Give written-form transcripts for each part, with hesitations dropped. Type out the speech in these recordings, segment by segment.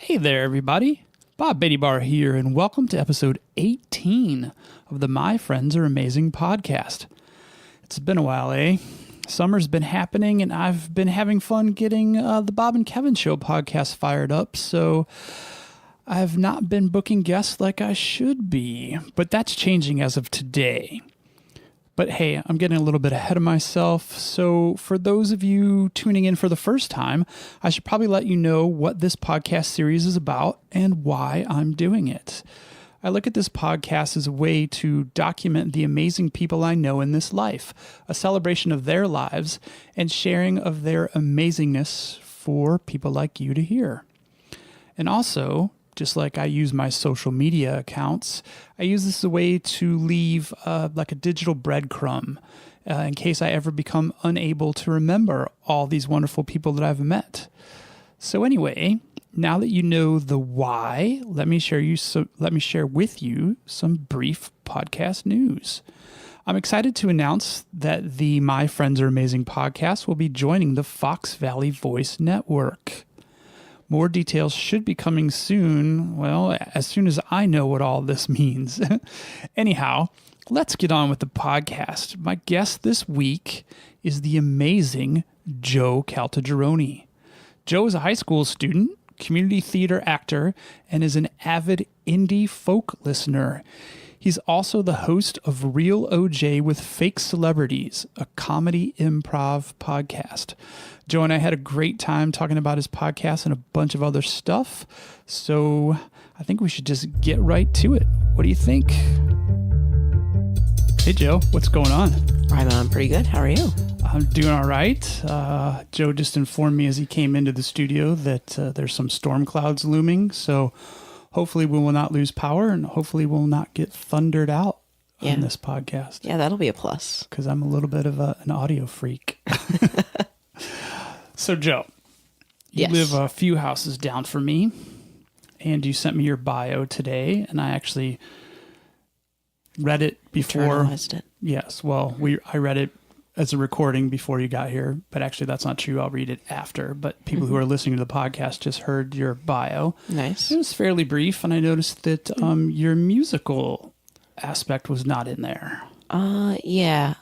Hey there, everybody. Bob Beatty Bar here, and welcome to episode 18 of the My Friends Are Amazing podcast. It's been a while, eh? Summer's been happening, and I've been having fun getting the Bob and Kevin Show podcast fired up, so I've not been booking guests like I should be, but that's changing as of today. But hey, I'm getting a little bit ahead of myself, so for those of you tuning in for the first time, I should probably let you know what this podcast series is about and why I'm doing it. I look at this podcast as a way to document the amazing people I know in this life, a celebration of their lives, and sharing of their amazingness for people like you to hear. And also, just like I use my social media accounts, I use this as a way to leave like a digital breadcrumb in case I ever become unable to remember all these wonderful people that I've met. So anyway, now that you know the why, let me share with you some brief podcast news. I'm excited to announce that the My Friends Are Amazing podcast will be joining the Fox Valley Voice Network. More details should be coming soon, well, as soon as I know what all this means. Anyhow, let's get on with the podcast. My guest this week is the amazing Joe Caltagirone. Joe is a high school student, community theater actor, and is an avid indie folk listener. He's also the host of Real OJ with Fake Celebrities, a comedy improv podcast. Joe and I had a great time talking about his podcast and a bunch of other stuff, so I think we should just get right to it. What do you think? Hey, Joe, what's going on? I'm pretty good. How are you? I'm doing all right. Joe just informed me as he came into the studio that there's some storm clouds looming, so hopefully we will not lose power and hopefully we'll not get thundered out on this podcast. Yeah, that'll be a plus. Because I'm a little bit of an audio freak. So, Joe, you live a few houses down from me, and you sent me your bio today, and I actually read it before. Internalized it. Yes, well, I read it as a recording before you got here, but actually that's not true. I'll read it after. But people who are listening to the podcast just heard your bio. Nice. It was fairly brief, and I noticed that your musical aspect was not in there. Yeah,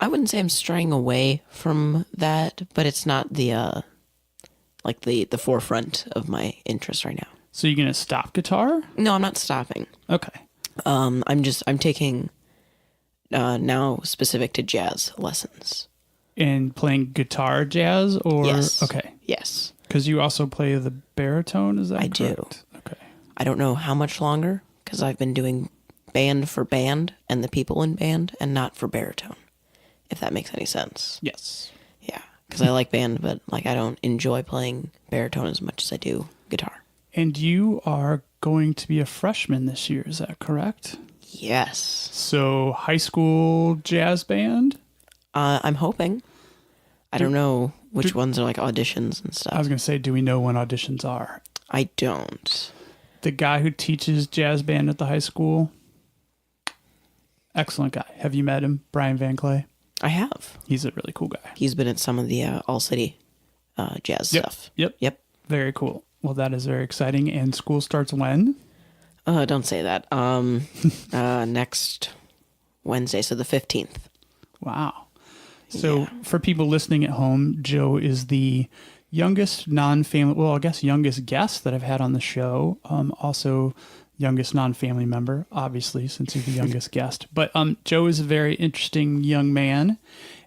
I wouldn't say I'm straying away from that, but it's not the the forefront of my interest right now. So you're gonna stop guitar? No, I'm not stopping. Okay. I'm taking now specific to jazz lessons. And playing guitar jazz, or yes. Okay. Yes. Because you also play the baritone, is that correct? I do. Okay. I don't know how much longer because I've been doing band for band and the people in band and not for baritone. If that makes any sense. Yes. Yeah, because I like band, but I don't enjoy playing baritone as much as I do guitar. And you are going to be a freshman this year, is that correct? Yes. So high school jazz band? I'm hoping. I don't know which ones are auditions and stuff. I was going to say, do we know when auditions are? I don't. The guy who teaches jazz band at the high school? Excellent guy. Have you met him? Brian Van Clay? I have. He's a really cool guy. He's been at some of the All-City jazz stuff. Yep. Very cool. Well, that is very exciting. And school starts when? Don't say that. Next Wednesday, so the 15th. Wow. So for people listening at home, Joe is the youngest non-family, well, I guess youngest guest that I've had on the show. Also youngest non-family member, obviously, since he's the youngest guest. But Joe is a very interesting young man,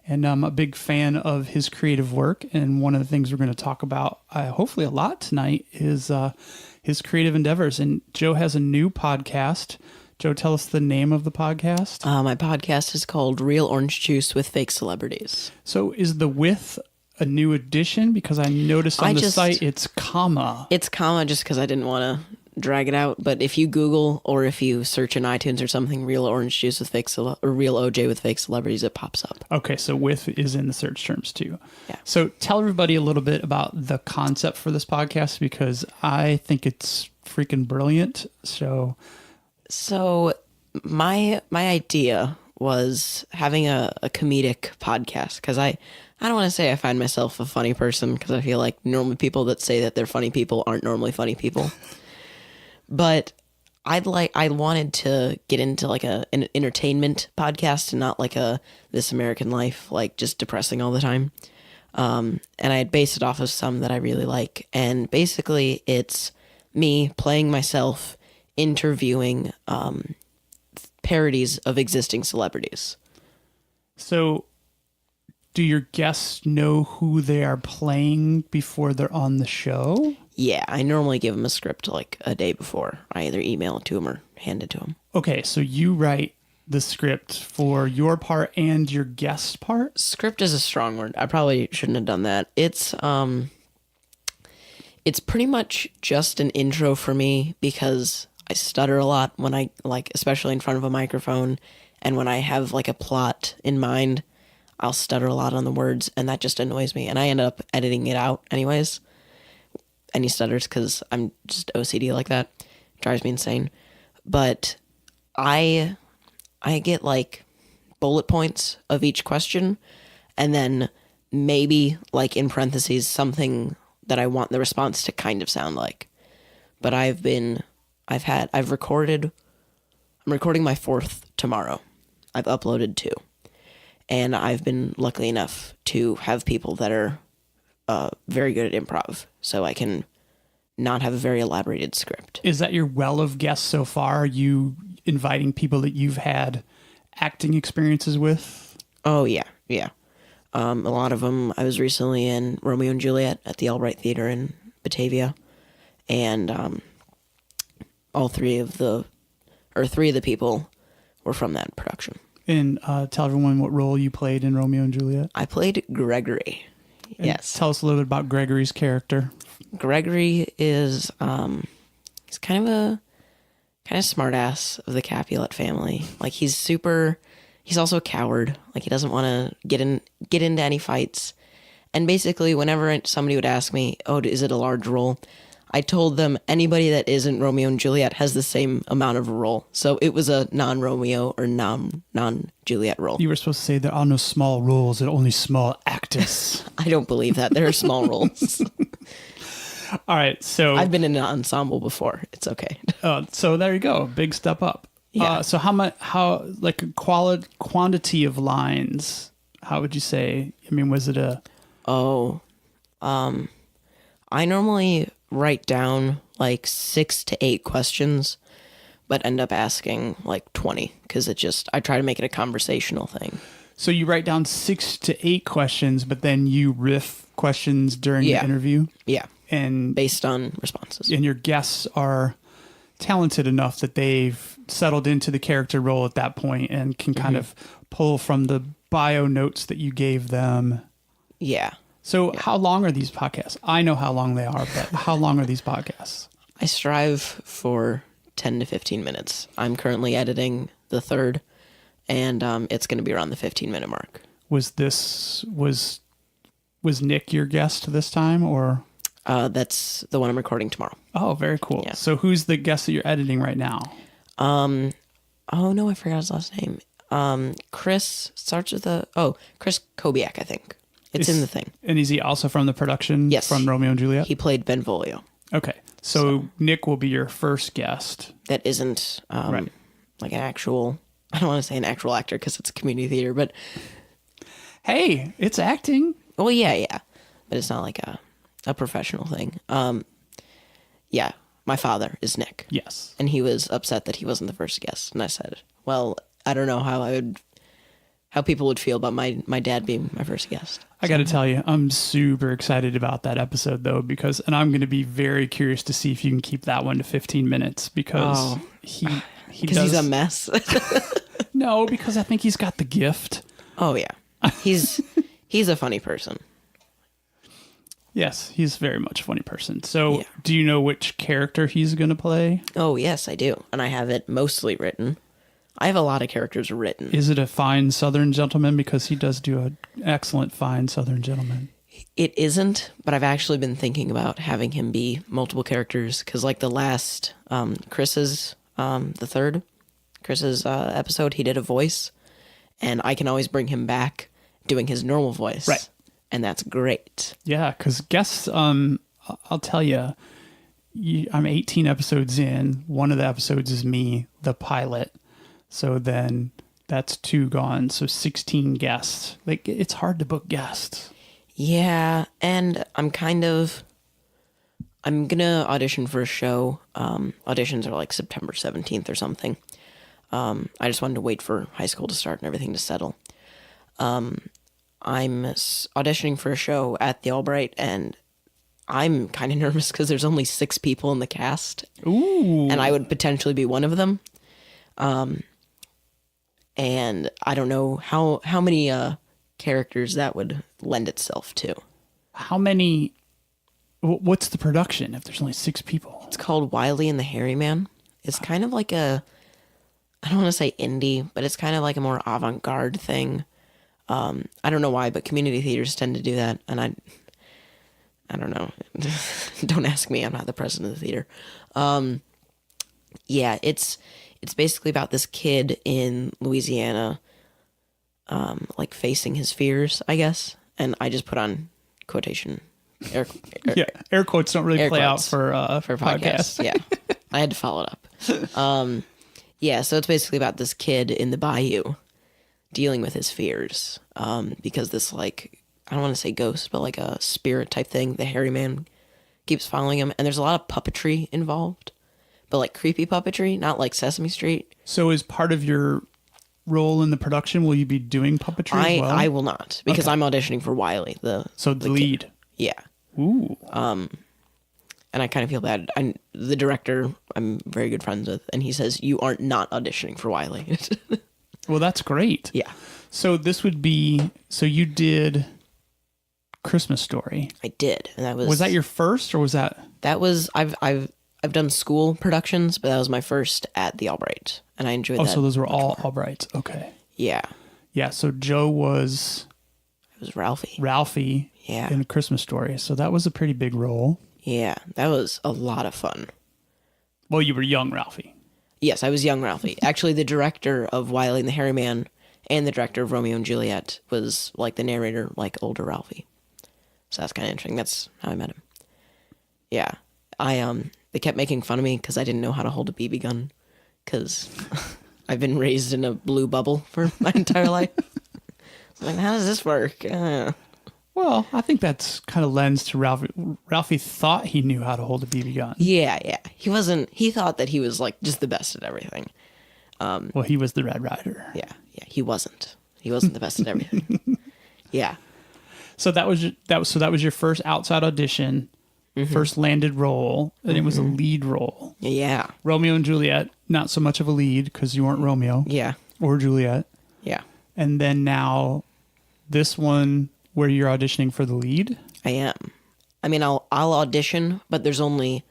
and I'm a big fan of his creative work. And one of the things we're going to talk about, hopefully a lot tonight, is his creative endeavors. And Joe has a new podcast. Joe, tell us the name of the podcast. My podcast is called Real Orange Juice with Fake Celebrities. So is the with a new addition? Because I noticed on the site it's comma. It's comma just because I didn't want to drag it out. But if you Google or if you search in iTunes or something, Real Orange Juice with Fake or Real OJ with Fake Celebrities, it pops up. Okay, so with is in the search terms too. Yeah. So tell everybody a little bit about the concept for this podcast, because I think it's freaking brilliant. So my idea was having a comedic podcast, because I I don't want to say I find myself a funny person because I feel like normally people that say that they're funny people aren't normally funny people. But I wanted to get into like an entertainment podcast and not like a This American Life, like just depressing all the time. And I had based it off of some that I really like. And basically it's me playing myself interviewing parodies of existing celebrities. So do your guests know who they are playing before they're on the show? Yeah, I normally give them a script like a day before. I either email it to them or hand it to them. Okay, so you write the script for your part and your guest part? Script is a strong word. I probably shouldn't have done that. It's pretty much just an intro for me because I stutter a lot when I, like, especially in front of a microphone, and when I have like a plot in mind, I'll stutter a lot on the words, and that just annoys me, and I end up editing it out anyways. Any stutters, because I'm just OCD like that. It drives me insane. But I get like bullet points of each question, and then maybe like in parentheses something that I want the response to kind of sound like. But I'm recording my 4th tomorrow. I've uploaded 2. And I've been lucky enough to have people that are very good at improv, so I can not have a very elaborated script. Is that your well of guests so far? Are you inviting people that you've had acting experiences with? Oh, yeah. A lot of them. I was recently in Romeo and Juliet at the Albright Theater in Batavia, and three of the people were from that production. And tell everyone what role you played in Romeo and Juliet. I played Gregory. And yes. Tell us a little bit about Gregory's character. Gregory is he's kind of smart ass of the Capulet family. Like he's also a coward. Like he doesn't want to get into any fights. And basically whenever somebody would ask me, "Oh, is it a large role?" I told them anybody that isn't Romeo and Juliet has the same amount of a role. So it was a non-Romeo or non-Juliet role. You were supposed to say there are no small roles, there are only small actors. I don't believe that. There are small roles. All right, so I've been in an ensemble before. It's okay. So there you go, big step up. Yeah. So how like a quantity of lines? How would you say? I mean, was it a? I normally write down like 6 to 8 questions, but end up asking like 20 because I try to make it a conversational thing. So you write down 6 to 8 questions, but then you riff questions during the interview? Yeah. And based on responses. And your guests are talented enough that they've settled into the character role at that point and can kind of pull from the bio notes that you gave them. Yeah. So how long are these podcasts? I know how long they are, but how long are these podcasts? I strive for 10 to 15 minutes. I'm currently editing the 3rd, and it's going to be around the 15-minute mark. Was Nick your guest this time, or? That's the one I'm recording tomorrow. Oh, very cool. Yeah. So who's the guest that you're editing right now? Oh no, I forgot his last name. Chris starts with Chris Kobiak, I think. It's in the thing. And is he also from the production? Yes. From Romeo and Juliet? He played Benvolio. Okay. So Nick will be your first guest. That isn't right. Like an actual, I don't want to say an actual actor because it's a community theater, but. Hey, it's acting. Well, yeah. But it's not like a professional thing. Yeah, my father is Nick. Yes. And he was upset that he wasn't the first guest. And I said, well, I don't know how people would feel about my dad being my first guest. I got to tell you, I'm super excited about that episode though, and I'm going to be very curious to see if you can keep that one to 15 minutes because he's a mess. No, because I think he's got the gift. Oh yeah. He's a funny person. Yes, he's very much a funny person. So do you know which character he's going to play? Oh yes, I do. And I have it mostly written. I have a lot of characters written. Is it a fine Southern gentleman? Because he does do an excellent fine Southern gentleman. It isn't, but I've actually been thinking about having him be multiple characters. Because like the last, Chris's episode, he did a voice. And I can always bring him back doing his normal voice. Right. and that's great. Yeah, because guests, I'll tell you, I'm 18 episodes in. One of the episodes is me, the pilot. So then that's 2 gone. So 16 guests. Like, it's hard to book guests. Yeah, and I'm gonna audition for a show. Auditions are like September 17th or something. I just wanted to wait for high school to start and everything to settle. I'm auditioning for a show at the Albright, and I'm kind of nervous because there's only 6 people in the cast. Ooh. And I would potentially be one of them. And I don't know how many characters that would lend itself to. How many? What's the production if there's only 6 people? It's called Wiley and the Hairy Man. It's kind of like I don't want to say indie, but it's kind of like a more avant-garde thing. I don't know why, but community theaters tend to do that, and I don't know. Don't ask me. I'm not the president of the theater. Yeah, it's basically about this kid in Louisiana, like facing his fears, I guess. And I just put on quotation. Air quotes don't really play quotes out for podcasts. Yeah, I had to follow it up. Yeah, so it's basically about this kid in the bayou dealing with his fears, because this, like, I don't want to say ghost, but like a spirit type thing, the hairy man, keeps following him, and there's a lot of puppetry involved, but like creepy puppetry, not like Sesame Street. So as part of your role in the production, will you be doing puppetry as well? I will not, because I'm auditioning for Wiley, the lead. Kid. Yeah. Ooh. And I kind of feel bad. The director I'm very good friends with, and he says, you aren't not auditioning for Wiley. Well, that's great. Yeah. So this would be, so you did Christmas Story. I did, and that was. Was that your first, or was that? That was I've done school productions, but that was my first at the Albright, and I enjoyed that. Oh, so those were all Albrights. Okay. Yeah. Yeah. So Joe was. It was Ralphie. Ralphie. Yeah. In A Christmas Story. So that was a pretty big role. Yeah, that was a lot of fun. Well, you were young Ralphie. Yes, I was young Ralphie. Actually, the director of Wiley and the Hairy Man and the director of Romeo and Juliet was like the narrator, like older Ralphie. So that's kind of interesting. That's how I met him. Yeah. They kept making fun of me because I didn't know how to hold a BB gun, because I've been raised in a blue bubble for my entire life. So like, how does this work? Well, I think that's kind of lends to Ralphie. Ralphie thought he knew how to hold a BB gun. Yeah. He thought that he was like just the best at everything. Well, he was the Red Rider. Yeah, he wasn't. He wasn't the best at everything. Yeah. So that was your first outside audition, first landed role, and it was a lead role. Yeah. Romeo and Juliet, not so much of a lead because you weren't Romeo. Yeah. Or Juliet. Yeah. And then now this one where you're auditioning for the lead? I am. I mean, I'll audition, but there's only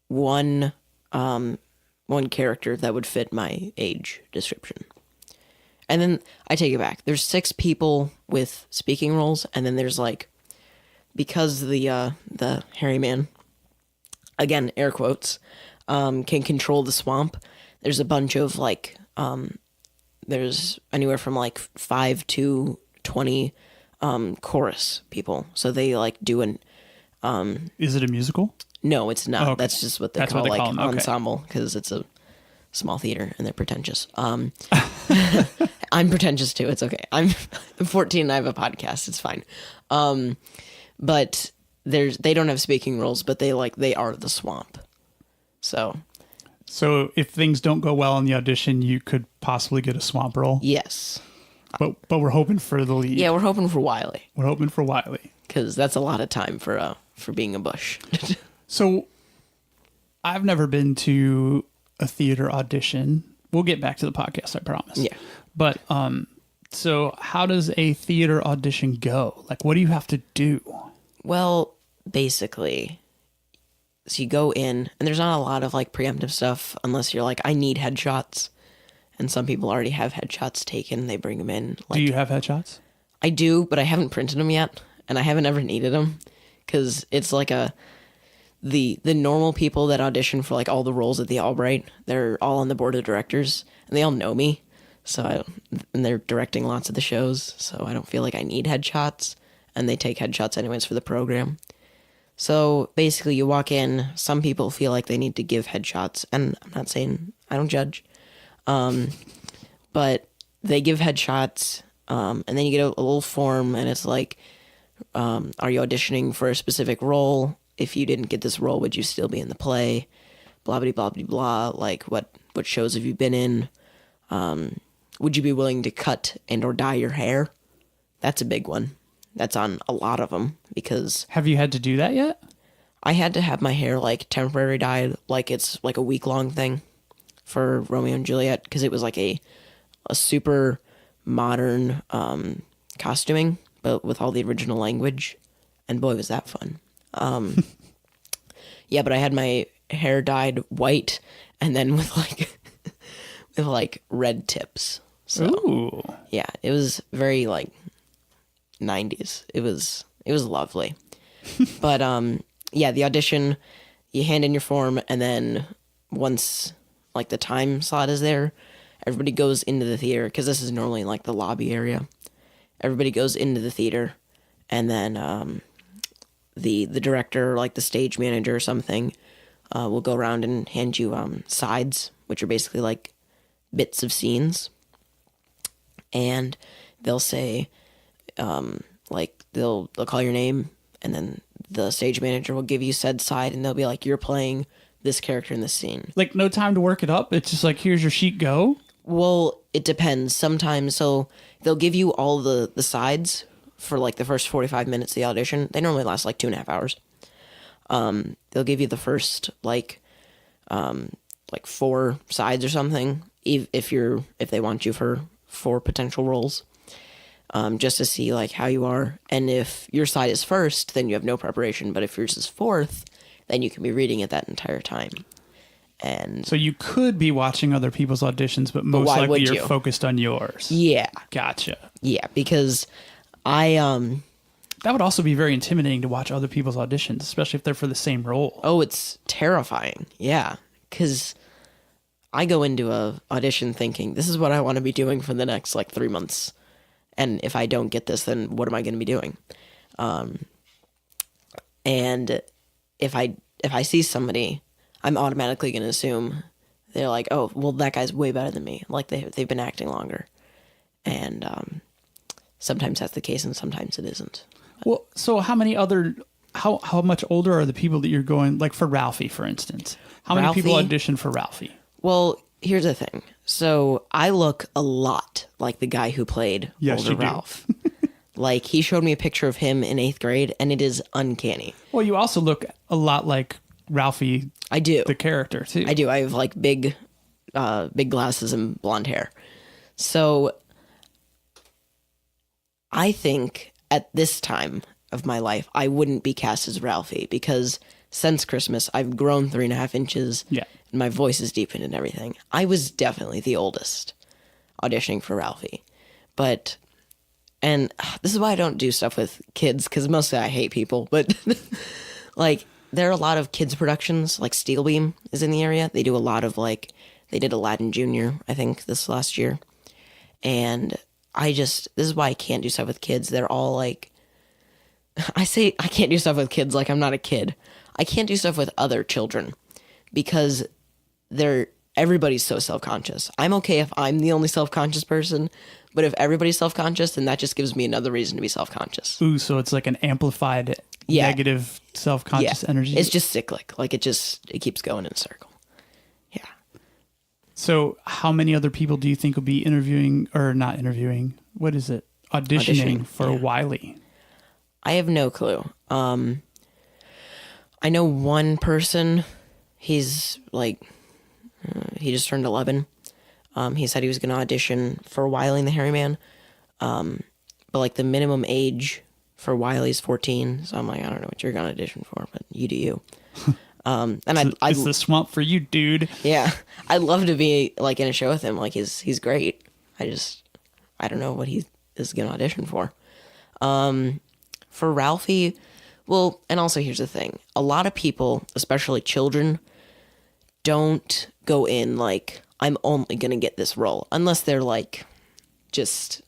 one character that would fit my age description. And then I take it back. There's 6 people with speaking roles, and then there's like, because the hairy man, again air quotes, can control the swamp. There's a bunch of like there's anywhere from like 5 to 20 chorus people. So they like do an Is it a musical? No, it's not. Oh, okay. That's just what they call like them. Okay. ensemble, because it's a small theater and they're pretentious. I'm pretentious too. It's okay. I'm 14 and I have a podcast. It's fine. But they don't have speaking roles, but they are the swamp. So if things don't go well in the audition, you could possibly get a swamp role. yes. But we're hoping for the lead. Yeah, we're hoping for Wiley, We're hoping for Wiley. because that's a lot of time for being a bush. So I've never been to a theater audition. We'll get back to the podcast, I promise. Yeah. But so how does a theater audition go? Like, what do you have to do? Well, basically, so you go in, and there's not a lot of like preemptive stuff unless you're like, I need headshots. And some people already have headshots taken. They bring them in. Like, Do you have headshots? I do, but I haven't printed them yet, and I haven't ever needed them, because it's like the normal people that audition for like all the roles at the Albright, they're all on the board of directors, and they all know me. And they're directing lots of the shows, so I don't feel like I need headshots. and they take headshots anyways for the program. So basically, you walk in. Some people feel like they need to give headshots, and I'm not saying I don't judge, but they give headshots, and then you get a little form, and it's like, are you auditioning for a specific role? If you didn't get this role, would you still be in the play? Blah blah blah blah blah. Like what shows have you been in? Would you be willing to cut and or dye your hair? That's a big one. That's on a lot of them because... Have you had to do that yet? I had to have my hair like temporary dyed, like it's like a week-long thing for Romeo and Juliet because it was like a super modern costuming, but with all the original language. And boy, was that fun. Yeah, but I had my hair dyed white and then with like red tips. So, ooh. Yeah, it was very like 90s. It was lovely. But yeah, the audition, you hand in your form, and then once like the time slot is there, everybody goes into the theater because this is normally like the lobby area. Everybody goes into the theater, and then the director, like the stage manager or something, will go around and hand you sides, which are basically like bits of scenes, and they'll say, like they'll call your name, and then the stage manager will give you said side, and they'll be like, you're playing this character in this scene. Like no time to work it up. It's just like, here's your sheet, go. Well, it depends. Sometimes, so they'll give you all the sides for like the first 45 minutes of the audition. They normally last like 2.5 hours. They'll give you the first like 4 sides or something, if they want you for 4 potential roles, just to see like how you are. And if your side is first, then you have no preparation. But if yours is fourth, then you can be reading it that entire time. And so you could be watching other people's auditions, but most why likely would you're you? Focused on yours. Yeah. Gotcha. Yeah, because that would also be very intimidating to watch other people's auditions, especially if they're for the same role. Oh, it's terrifying. Yeah, because I go into a audition thinking, this is what I want to be doing for the next like 3 months. And if I don't get this, then what am I going to be doing? And if I see somebody, I'm automatically going to assume they're like, oh, well, that guy's way better than me. Like they've been acting longer. And sometimes that's the case and sometimes it isn't. Well, so how much older are the people that you're going, like for Ralphie, for instance? How many people audition for Ralphie? Well, here's the thing. So I look a lot like the guy who played older Ralph. Like he showed me a picture of him in 8th grade and it is uncanny. Well, you also look a lot like Ralphie. I do. The character too. I do. I have like big glasses and blonde hair. So I think at this time of my life, I wouldn't be cast as Ralphie because since Christmas, I've grown 3.5 inches. Yeah. And my voice is deepened and everything. I was definitely the oldest auditioning for Ralphie. And this is why I don't do stuff with kids, because mostly I hate people. But like, there are a lot of kids productions, like Steel Beam is in the area. They do a lot of they did Aladdin Jr., I think, this last year. And this is why I can't do stuff with kids. They're all like, I say I can't do stuff with kids like I'm not a kid. I can't do stuff with other children because everybody's so self-conscious. I'm okay if I'm the only self-conscious person, but if everybody's self-conscious, then that just gives me another reason to be self-conscious. Ooh, so it's like an amplified negative self-conscious energy. It's just cyclic. Like it keeps going in a circle. Yeah. So how many other people do you think will be interviewing or not interviewing? What is it? Auditioning for Wiley? I have no clue. I know one person. He's like, he just turned 11. He said he was going to audition for Wiley and the Hairy Man. But like the minimum age for Wiley's 14. So I'm like, I don't know what you're going to audition for, but you do you. And it's the swamp for you, dude. Yeah. I'd love to be like in a show with him. Like he's great. I don't know what he is going to audition for. For Ralphie, well, and also here's the thing. A lot of people, especially children, don't go in like, I'm only going to get this role. Unless they're like, just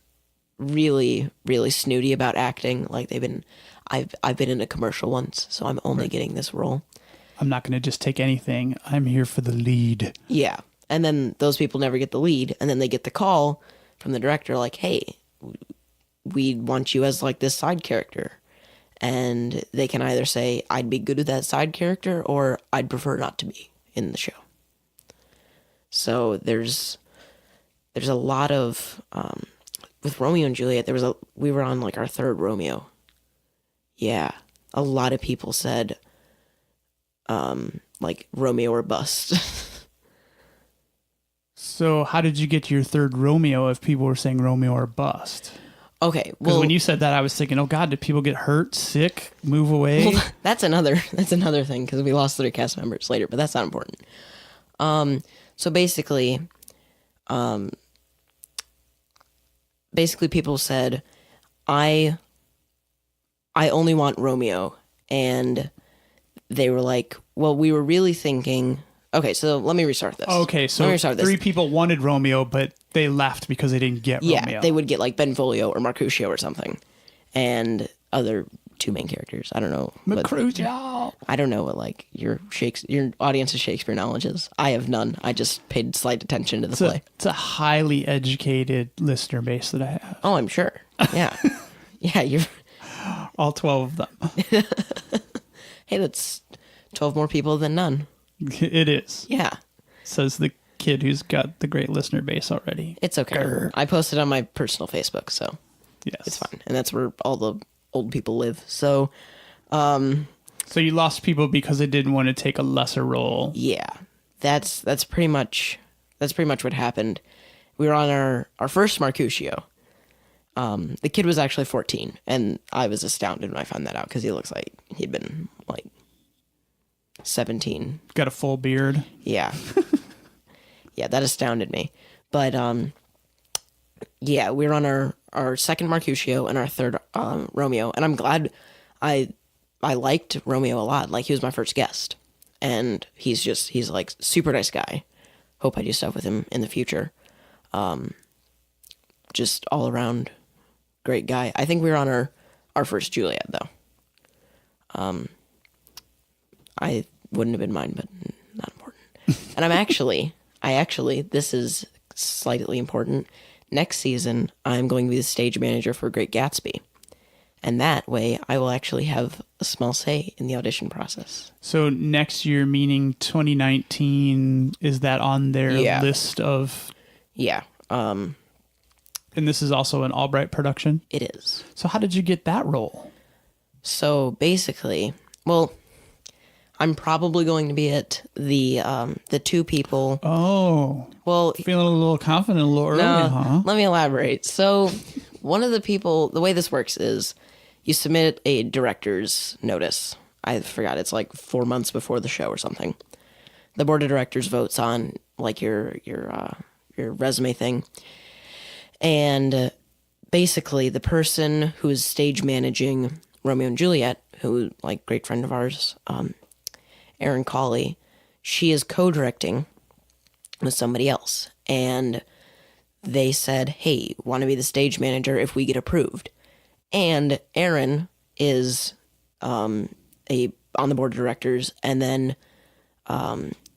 really, really snooty about acting. Like I've been in a commercial once, so I'm only getting this role. I'm not going to just take anything. I'm here for the lead. Yeah. And then those people never get the lead, and then they get the call from the director like, hey, we want you as like this side character. And they can either say, I'd be good with that side character, or I'd prefer not to be in the show. So there's a lot of with Romeo and Juliet. We were on like our third Romeo. Yeah, a lot of people said like Romeo or bust. So how did you get to your third Romeo if people were saying Romeo or bust? Okay, Because well, when you said that, I was thinking, oh God, did people get hurt, sick, move away? well, that's another thing because we lost 3 cast members later, but that's not important. So basically people said, I only want Romeo, and they were like, well, we were really thinking. Okay, so let me restart this. Okay, so 3 people wanted Romeo, but they left because they didn't get Romeo. Yeah, they would get like Benvolio or Mercutio or something, and other 2 main characters. I don't know. Mercutio. I don't know what like your audience's Shakespeare knowledge is. I have none. I just paid slight attention to the play. It's a highly educated listener base that I have. Oh, I'm sure. Yeah, yeah. You're all 12 of them. Hey, that's 12 more people than none. It is. Yeah. Says the kid who's got the great listener base already. It's okay. Grr. I posted on my personal Facebook, so yes, it's fine. And that's where all the old people live. So, so you lost people because they didn't want to take a lesser role. Yeah. That's pretty much what happened. We were on our first Mercutio. The kid was actually 14, and I was astounded when I found that out because he looks like he'd been like 17. Got a full beard. Yeah. Yeah, that astounded me. But yeah, we were on our second Mercutio and our third Romeo, and I'm glad. I liked Romeo a lot. Like, he was my first guest, and he's like super nice guy. Hope I do stuff with him in the future. Just all around great guy. I think we were on our first Juliet though. I wouldn't have been mine, but not important. And I actually, this is slightly important. Next season, I'm going to be the stage manager for Great Gatsby. And that way, I will actually have a small say in the audition process. So next year, meaning 2019, is that on their list of... Yeah. And this is also an Albright production? It is. So how did you get that role? So basically, well, I'm probably going to be at the 2 people. Oh. Well, feeling a little confident a little early, huh? Let me elaborate. So one of the people, the way this works is you submit a director's notice. I forgot, it's like 4 months before the show or something. The board of directors votes on like your resume thing. And basically the person who is stage managing Romeo and Juliet, who like great friend of ours, Erin Colley, she is co-directing with somebody else. And they said, hey, want to be the stage manager if we get approved. And Erin is on the board of directors, and then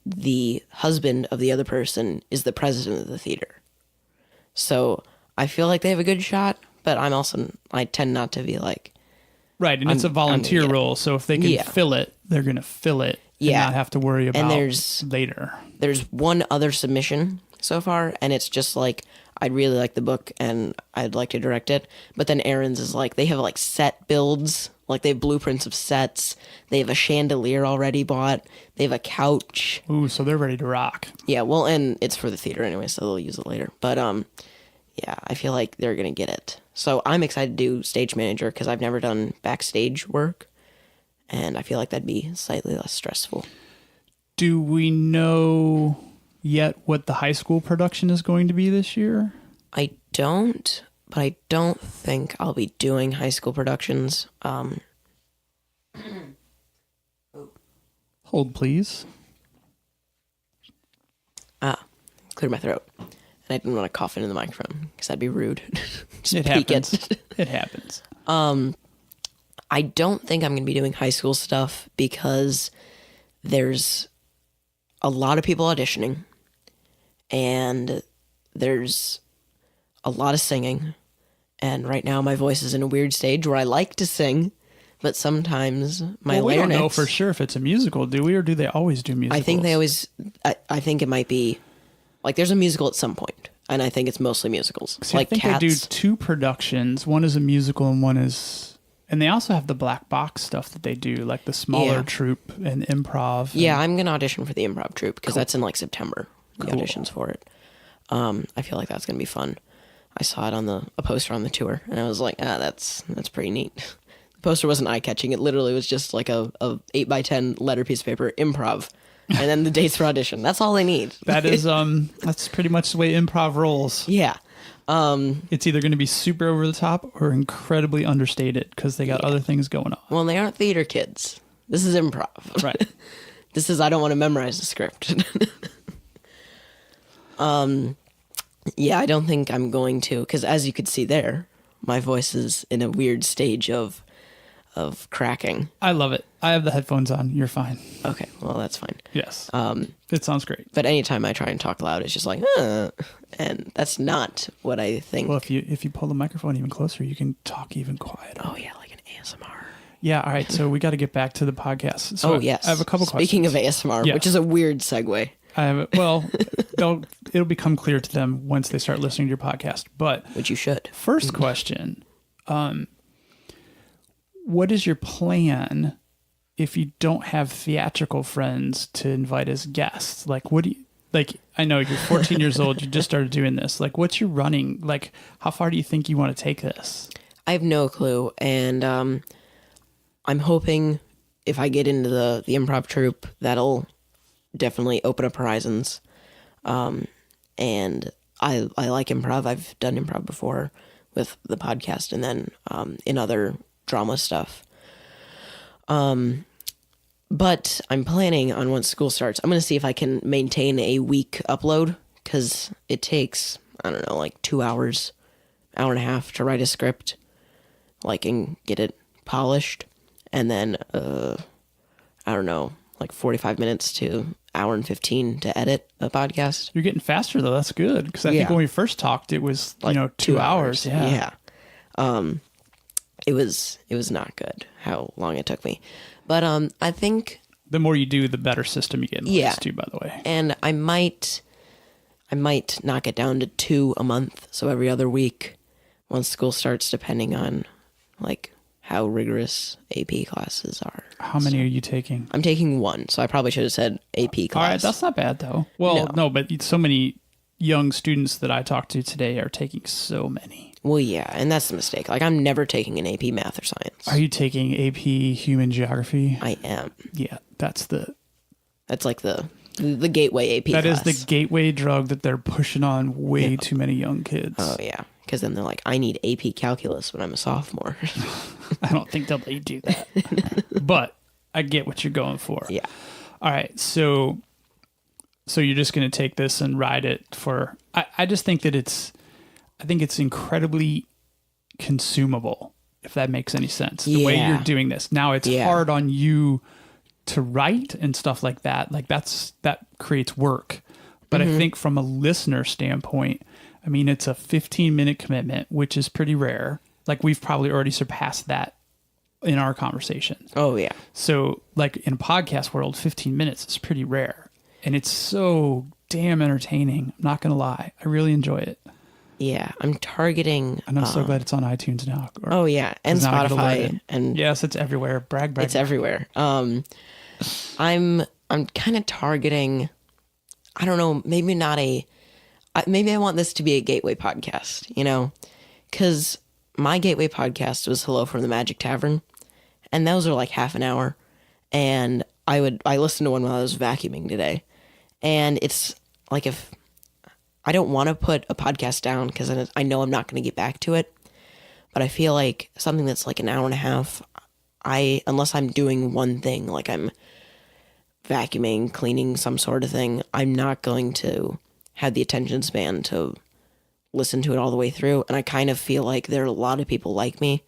the husband of the other person is the president of the theater. So I feel like they have a good shot, but I tend not to be like... Right, and it's a volunteer role, so if they can fill it, they're going to fill it and not have to worry about later. There's one other submission so far, and it's just like, I'd really like the book, and I'd like to direct it. But then Aaron's is like, they have like set builds, like they have blueprints of sets. They have a chandelier already bought. They have a couch. Ooh, so they're ready to rock. Yeah, well, and it's for the theater anyway, so they'll use it later. But yeah, I feel like they're going to get it. So I'm excited to do stage manager because I've never done backstage work, and I feel like that'd be slightly less stressful. Do we know yet what the high school production is going to be this year? I don't, but I don't think I'll be doing high school productions. Hold, please. Clear my throat. and I didn't want to cough into the microphone because that'd be rude. Just It peek happens. It happens. I don't think I'm going to be doing high school stuff because there's a lot of people auditioning and there's a lot of singing. And right now my voice is in a weird stage where I like to sing, but sometimes my We larynx... don't know for sure if it's a musical, do we? Or do they always do musicals? I think they always... I think it might be... Like, there's a musical at some point, and I think it's mostly musicals. See, like I think Cats. they do 2 productions. One is a musical and one is... And they also have the black box stuff that they do, like the smaller troupe and improv. Yeah, I'm going to audition for the improv troupe because that's in like September, the Cool. auditions for it. I feel like that's going to be fun. I saw it on a poster on the tour, and I was like, that's pretty neat. The poster wasn't eye-catching. It literally was just like a 8x10 letter piece of paper, improv, and then the dates for audition. That's all they need. That is, that's pretty much the way improv rolls. Yeah. It's either going to be super over the top or incredibly understated because they got other things going on. Well, they aren't theater kids. This is improv. Right. This is, I don't want to memorize the script. Yeah, I don't think I'm going to, because as you could see there, my voice is in a weird stage of cracking. I love it. I have the headphones on. You're fine. Okay, well, that's fine. Yes. It sounds great. But anytime I try and talk loud, it's just like, and that's not what I think. Well, if you pull the microphone even closer, you can talk even quieter. Oh, yeah, like an ASMR. Yeah, all right. So we got to get back to the podcast. So Yes. I have a couple Speaking questions. of ASMR, Yeah. which is a weird segue. It'll become clear to them once they start listening to your podcast. But Which you should. first question, what is your plan if you don't have theatrical friends to invite as guests? Like, what do you, like, I know you're 14 years old, you just started doing this. Like, what's your running? Like, how far do you think you want to take this? I have no clue, and I'm hoping if I get into the improv troupe, that'll definitely open up horizons. And I like improv. I've done improv before with the podcast and then in other drama stuff. But I'm planning on once school starts, I'm going to see if I can maintain a week upload because it takes, I don't know, like 2 hours, hour and a half to write a script, like, and get it polished. And then, I don't know, like 45 minutes to hour and 15 to edit a podcast. You're getting faster though. That's good. Because I think when we first talked, it was, Like 2 hours. Yeah. It was not good how long it took me. But I think, The more you do, the better system you get in place too, by the way. and I might knock it down to 2 a month, so every other week once school starts, depending on like how rigorous AP classes are. How many are you taking? I'm taking 1, so I probably should have said AP class. All right, that's not bad though. Well, no, but so many young students that I talked to today are taking so many. Well, yeah, and that's the mistake. Like, I'm never taking an AP math or science. Are you taking AP Human Geography? I am. Yeah, that's like the gateway AP that class. is the gateway drug that they're pushing on way too many young kids. Oh, yeah. Because then they're like, I need AP calculus when I'm a sophomore. I don't think they'll let you do that. But I get what you're going for. Yeah. All right, so you're just going to take this and ride it for... I just think that I think it's incredibly consumable, if that makes any sense, the way you're doing this. Now, it's hard on you to write and stuff like that. Like, that creates work. But I think from a listener standpoint, I mean, it's a 15-minute commitment, which is pretty rare. Like, we've probably already surpassed that in our conversation. Oh, yeah. So, like, in a podcast world, 15 minutes is pretty rare. And it's so damn entertaining. I'm not going to lie. I really enjoy it. Yeah, I'm targeting... And I'm so glad it's on iTunes now. Oh, yeah, and Now I get Spotify. alerted. And yes, it's everywhere. Brag. it's everywhere. I'm kind of targeting... I don't know, maybe not maybe I want this to be a gateway podcast, you know? Because my gateway podcast was Hello from the Magic Tavern, and those are like half an hour. And I listened to one while I was vacuuming today. And it's like, if I don't want to put a podcast down because I know I'm not going to get back to it, but I feel like something that's like an hour and a half, unless I'm doing one thing, like I'm vacuuming, cleaning, some sort of thing, I'm not going to had the attention span to listen to it all the way through. And I kind of feel like there are a lot of people like me,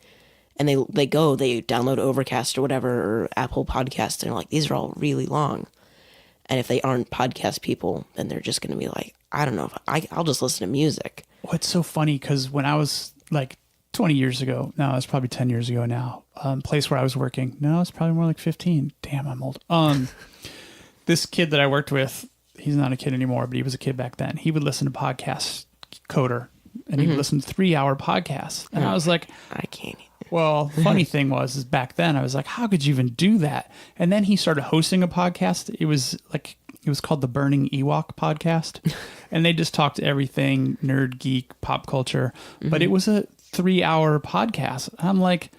and they download Overcast or whatever, or Apple Podcasts, and they're like, these are all really long. And if they aren't podcast people, then they're just going to be like, I don't know, I'll just listen to music. Well, it's so funny because when I was like 20 years ago, no, it's probably 10 years ago now, place where I was working, no, it's probably more like 15. Damn, I'm old. This kid that I worked with, he's not a kid anymore, but he was a kid back then. He would listen to podcasts, Coder, and he would listen to 3-hour podcasts. And I was like, I can't. Well, funny thing is back then I was like, how could you even do that? And then he started hosting a podcast. It was called the Burning Ewok podcast. And they just talked everything, nerd, geek, pop culture. But it was a 3-hour podcast. And I'm like,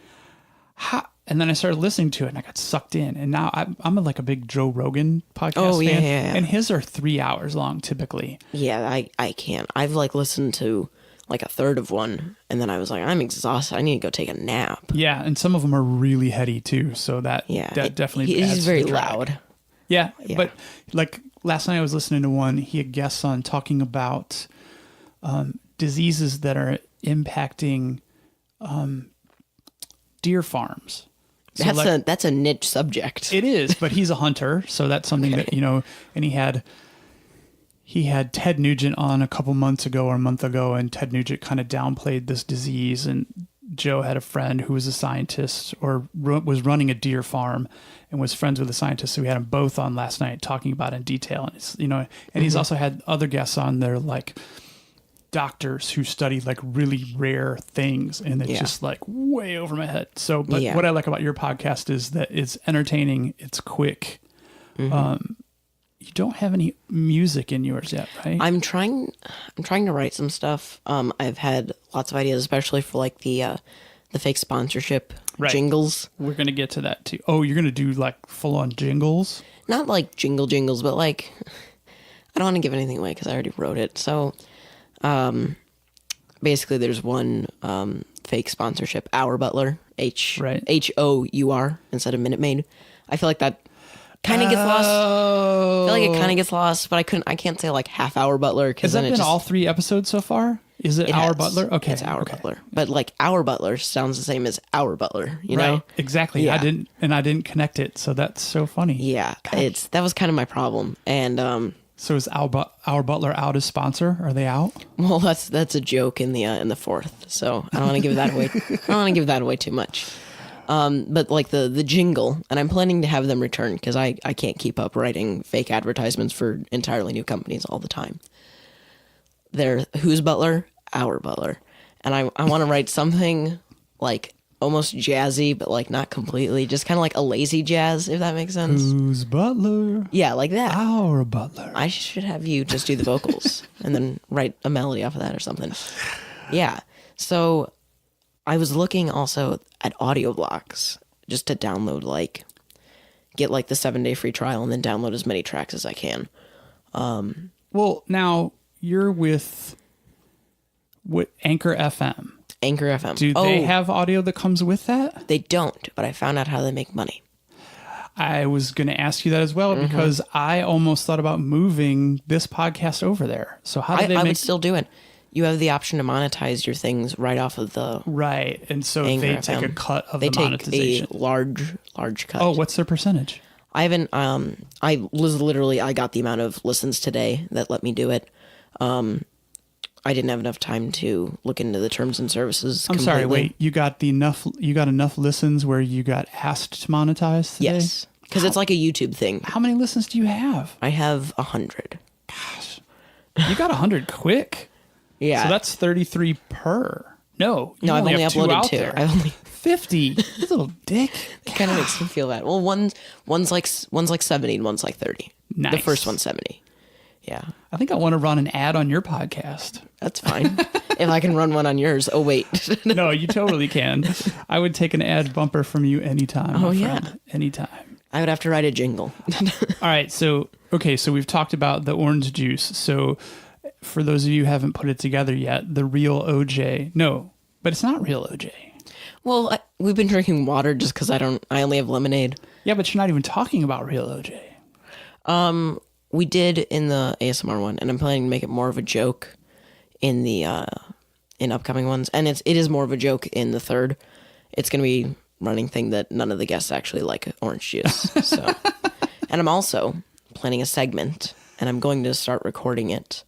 how? And then I started listening to it and I got sucked in. And now I'm like a big Joe Rogan podcast fan. Yeah. And his are 3 hours long typically. Yeah, I can't. I've like listened to like a third of one, and then I was like, I'm exhausted. I need to go take a nap. Yeah, and some of them are really heady too. So that definitely adds he's very to the drag. loud. Yeah, but like last night I was listening to one. He had guests on talking about diseases that are impacting deer farms. So That's a niche subject. It is, but he's a hunter, so that's something that And he had Ted Nugent on a couple months ago or a month ago, and Ted Nugent kind of downplayed this disease. And Joe had a friend who was a scientist or was running a deer farm and was friends with a scientist. So we had them both on last night talking about it in detail. And it's, and he's also had other guests on there, like doctors who study like really rare things. And it's just like way over my head. So, but what I like about your podcast is that it's entertaining. It's quick. You don't have any music in yours yet, right? I'm trying to write some stuff. I've had lots of ideas, especially for like the fake sponsorship jingles. We're gonna get to that too. Oh, you're gonna do like full on jingles? Not like jingles, but like I don't want to give anything away because I already wrote it. So, basically, there's one fake sponsorship, Our Butler, HOUR instead of Minute Maid. I feel like that kind of gets lost. I feel like it kind of gets lost, but I can't say like half Hour Butler. Has that been all 3 episodes so far? Is it Our Butler? Okay. It's Our Butler. But like Our Butler sounds the same as Our Butler, you know? Exactly. Yeah. I didn't connect it, so that's so funny. Yeah. That was kind of my problem. And so is Our Butler out as sponsor? Are they out? Well, that's a joke in the fourth. So I don't want to give that away. I don't want to give that away too much. But like the jingle, and I'm planning to have them return because I can't keep up writing fake advertisements for entirely new companies all the time. They're Whose Butler? Our Butler. And I want to write something like almost jazzy, but like not completely, just kind of like a lazy jazz, if that makes sense. Whose Butler? Yeah, like that. Our Butler. I should have you just do the vocals and then write a melody off of that or something. Yeah. So I was looking also at audio blocks just to download, like, get like the 7-day free trial and then download as many tracks as I can. Well, now you're with Anchor FM. Anchor FM. Do they have audio that comes with that? They don't, but I found out how they make money. I was going to ask you that as well because I almost thought about moving this podcast over there. So how do they I would still do it. You have the option to monetize your things right off of the right, and so Anchor they FM. take a cut of the monetization. They take a large cut. Oh, what's their percentage? I haven't. I got the amount of listens today that let me do it. I didn't have enough time to look into the terms and services. I'm sorry. Wait, you got enough listens where you got asked to monetize today? Yes, because it's like a YouTube thing. How many listens do you have? I have 100. Gosh, you got 100 quick. Yeah. So that's 33 per. No, I've only uploaded 2. I've only 50. You little dick. It kind of makes me feel bad. Well, one's like 70 and one's like 30. Nice. The first one's 70. Yeah. I think I want to run an ad on your podcast. That's fine. If I can run one on yours. Oh, wait. No, you totally can. I would take an ad bumper from you anytime. Oh, yeah. Anytime. I would have to write a jingle. All right. So we've talked about the orange juice. So for those of you who haven't put it together yet, the real OJ. No, but it's not real OJ. Well, we've been drinking water just because I only have lemonade. Yeah, but you're not even talking about real OJ. we did in the ASMR one, and I'm planning to make it more of a joke in the in upcoming ones, and it is more of a joke in the third. It's going to be running thing that none of the guests actually like orange juice. So, and I'm also planning a segment, and I'm going to start recording it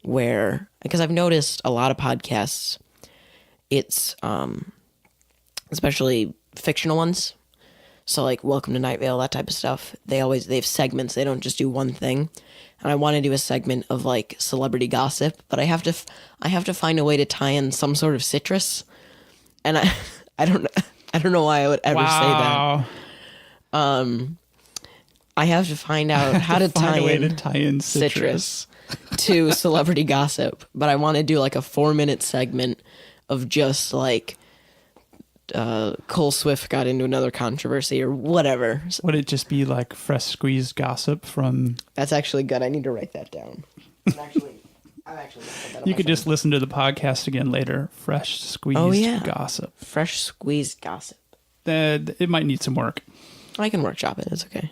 where, because I've noticed a lot of podcasts, it's especially fictional ones. So like Welcome to Night Vale, that type of stuff. They have segments. They don't just do one thing. And I want to do a segment of like celebrity gossip, but I have to find a way to tie in some sort of citrus. And I don't know why I would ever say that. I have to find out how to tie in citrus to celebrity gossip, but I want to do like a 4-minute segment of just like Cole Swift got into another controversy or whatever. Would it just be like fresh squeezed gossip from... That's actually good. I need to write that down. I've actually you could just listen to the podcast again later. Fresh squeezed gossip. Fresh squeezed gossip. It might need some work. I can workshop it. It's okay.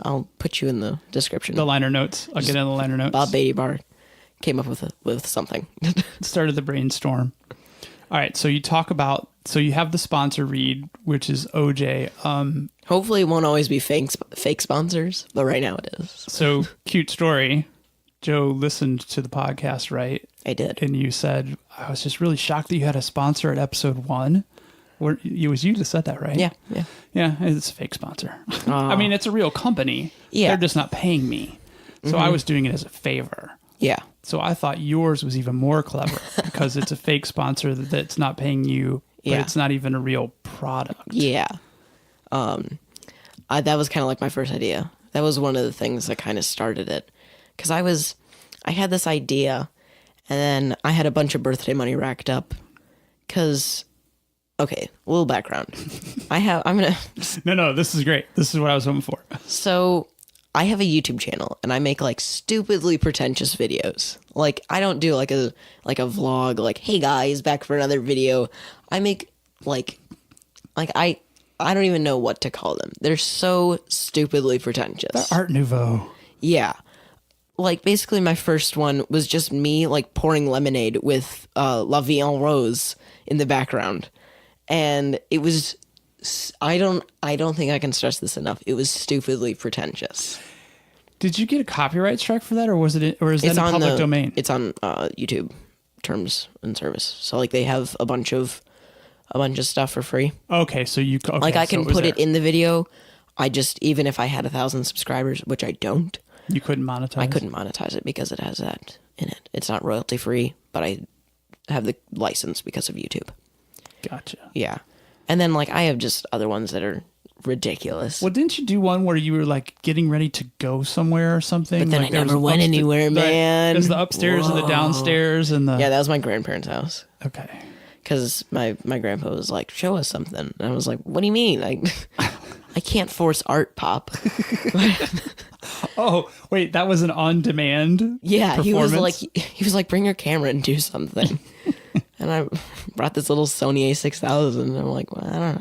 I'll put you in the description. The liner notes. I'll get in the liner notes. Bob Beatty Bar came up with something. Started the brainstorm. All right. So you have the sponsor read, which is OJ. Hopefully it won't always be fake sponsors, but right now it is. So cute story. Joe listened to the podcast, right? I did. And you said, I was just really shocked that you had a sponsor at episode 1. It was you that said that, right? Yeah. Yeah, it's a fake sponsor. I mean, it's a real company. Yeah. They're just not paying me. So I was doing it as a favor. Yeah. So I thought yours was even more clever because it's a fake sponsor that's not paying you, but it's not even a real product. Yeah. That was kind of like my first idea. That was one of the things that kind of started it. Because I had this idea, and then I had a bunch of birthday money racked up. Because, okay, a little background. No, this is great. This is what I was hoping for. So, I have a YouTube channel, and I make, like, stupidly pretentious videos. Like, I don't do, like a vlog, like, hey, guys, back for another video. I make, I don't even know what to call them. They're so stupidly pretentious. Art Nouveau. Yeah. Like, basically, my first one was just me, like, pouring lemonade with La Vie en Rose in the background. And it was... I don't think I can stress this enough. It was stupidly pretentious. Did you get a copyright strike for that, or is that in public domain? It's on YouTube terms and service. So, like, they have a bunch of stuff for free. Okay, so I can put it in the video. I just, even if I had 1,000 subscribers, which I don't... You couldn't monetize? I couldn't monetize it because it has that in it. It's not royalty free, but I have the license because of YouTube. Gotcha. Yeah. And then, like, I have just other ones that are ridiculous. Well, didn't you do one where you were, like, getting ready to go somewhere or something? But then like, I never went anywhere, man. There's the upstairs and the downstairs and the... Yeah, that was my grandparents' house. Okay. Because my grandpa was like, show us something. And I was like, what do you mean? I can't force art, Pop. Oh, wait, that was an on-demand Yeah, he was like, bring your camera and do something. And I brought this little Sony A6000, and I'm like, well, I don't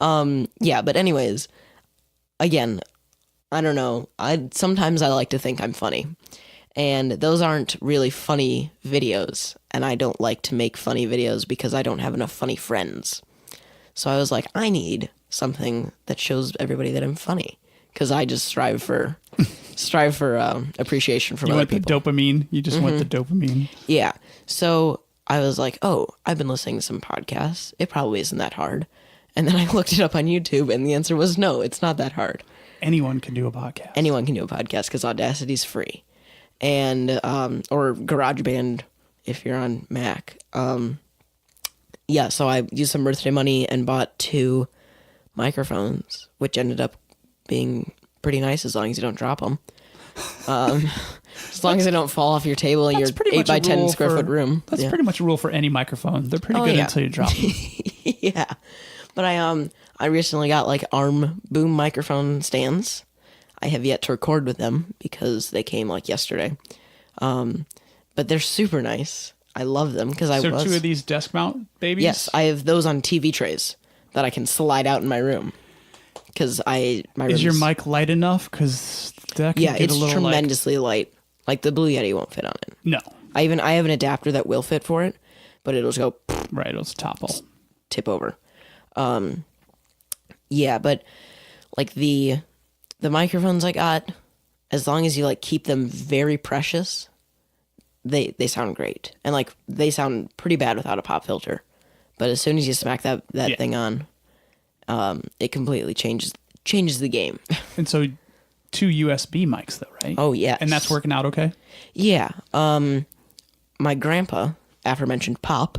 know. Yeah, but anyways, again, I don't know. Sometimes I like to think I'm funny. And those aren't really funny videos. And I don't like to make funny videos because I don't have enough funny friends. So I was like, I need something that shows everybody that I'm funny. Because I just strive for appreciation from other people. You want the dopamine? You just want the dopamine? Yeah. So I was like, oh, I've been listening to some podcasts. It probably isn't that hard. And then I looked it up on YouTube, and the answer was no, it's not that hard. Anyone can do a podcast. Anyone can do a podcast because Audacity's free. And, or GarageBand if you're on Mac. Yeah, so I used some birthday money and bought 2 microphones, which ended up being pretty nice as long as you don't drop them. As long as they don't fall off your table in your 8 by 10 square foot room. That's pretty much a rule for any microphone. They're pretty good until you drop them. Yeah. But I recently got like arm boom microphone stands. I have yet to record with them because they came like yesterday. But they're super nice. I love them because I was... 2 of these desk mount babies? Yes, I have those on TV trays that I can slide out in my room. because my Is your rooms- mic light enough? Because that can Yeah, get it's a little tremendously light. Like the Blue Yeti won't fit on it. No. I have an adapter that will fit for it, but it'll just go Right, it'll topple. tip over. Yeah, but like the microphones I got, as long as you like keep them very precious, they sound great. And like they sound pretty bad without a pop filter. But as soon as you smack that thing on, it completely changes the game. And so 2 USB mics though, right? Oh yeah. And that's working out okay? Yeah. My grandpa, aforementioned Pop,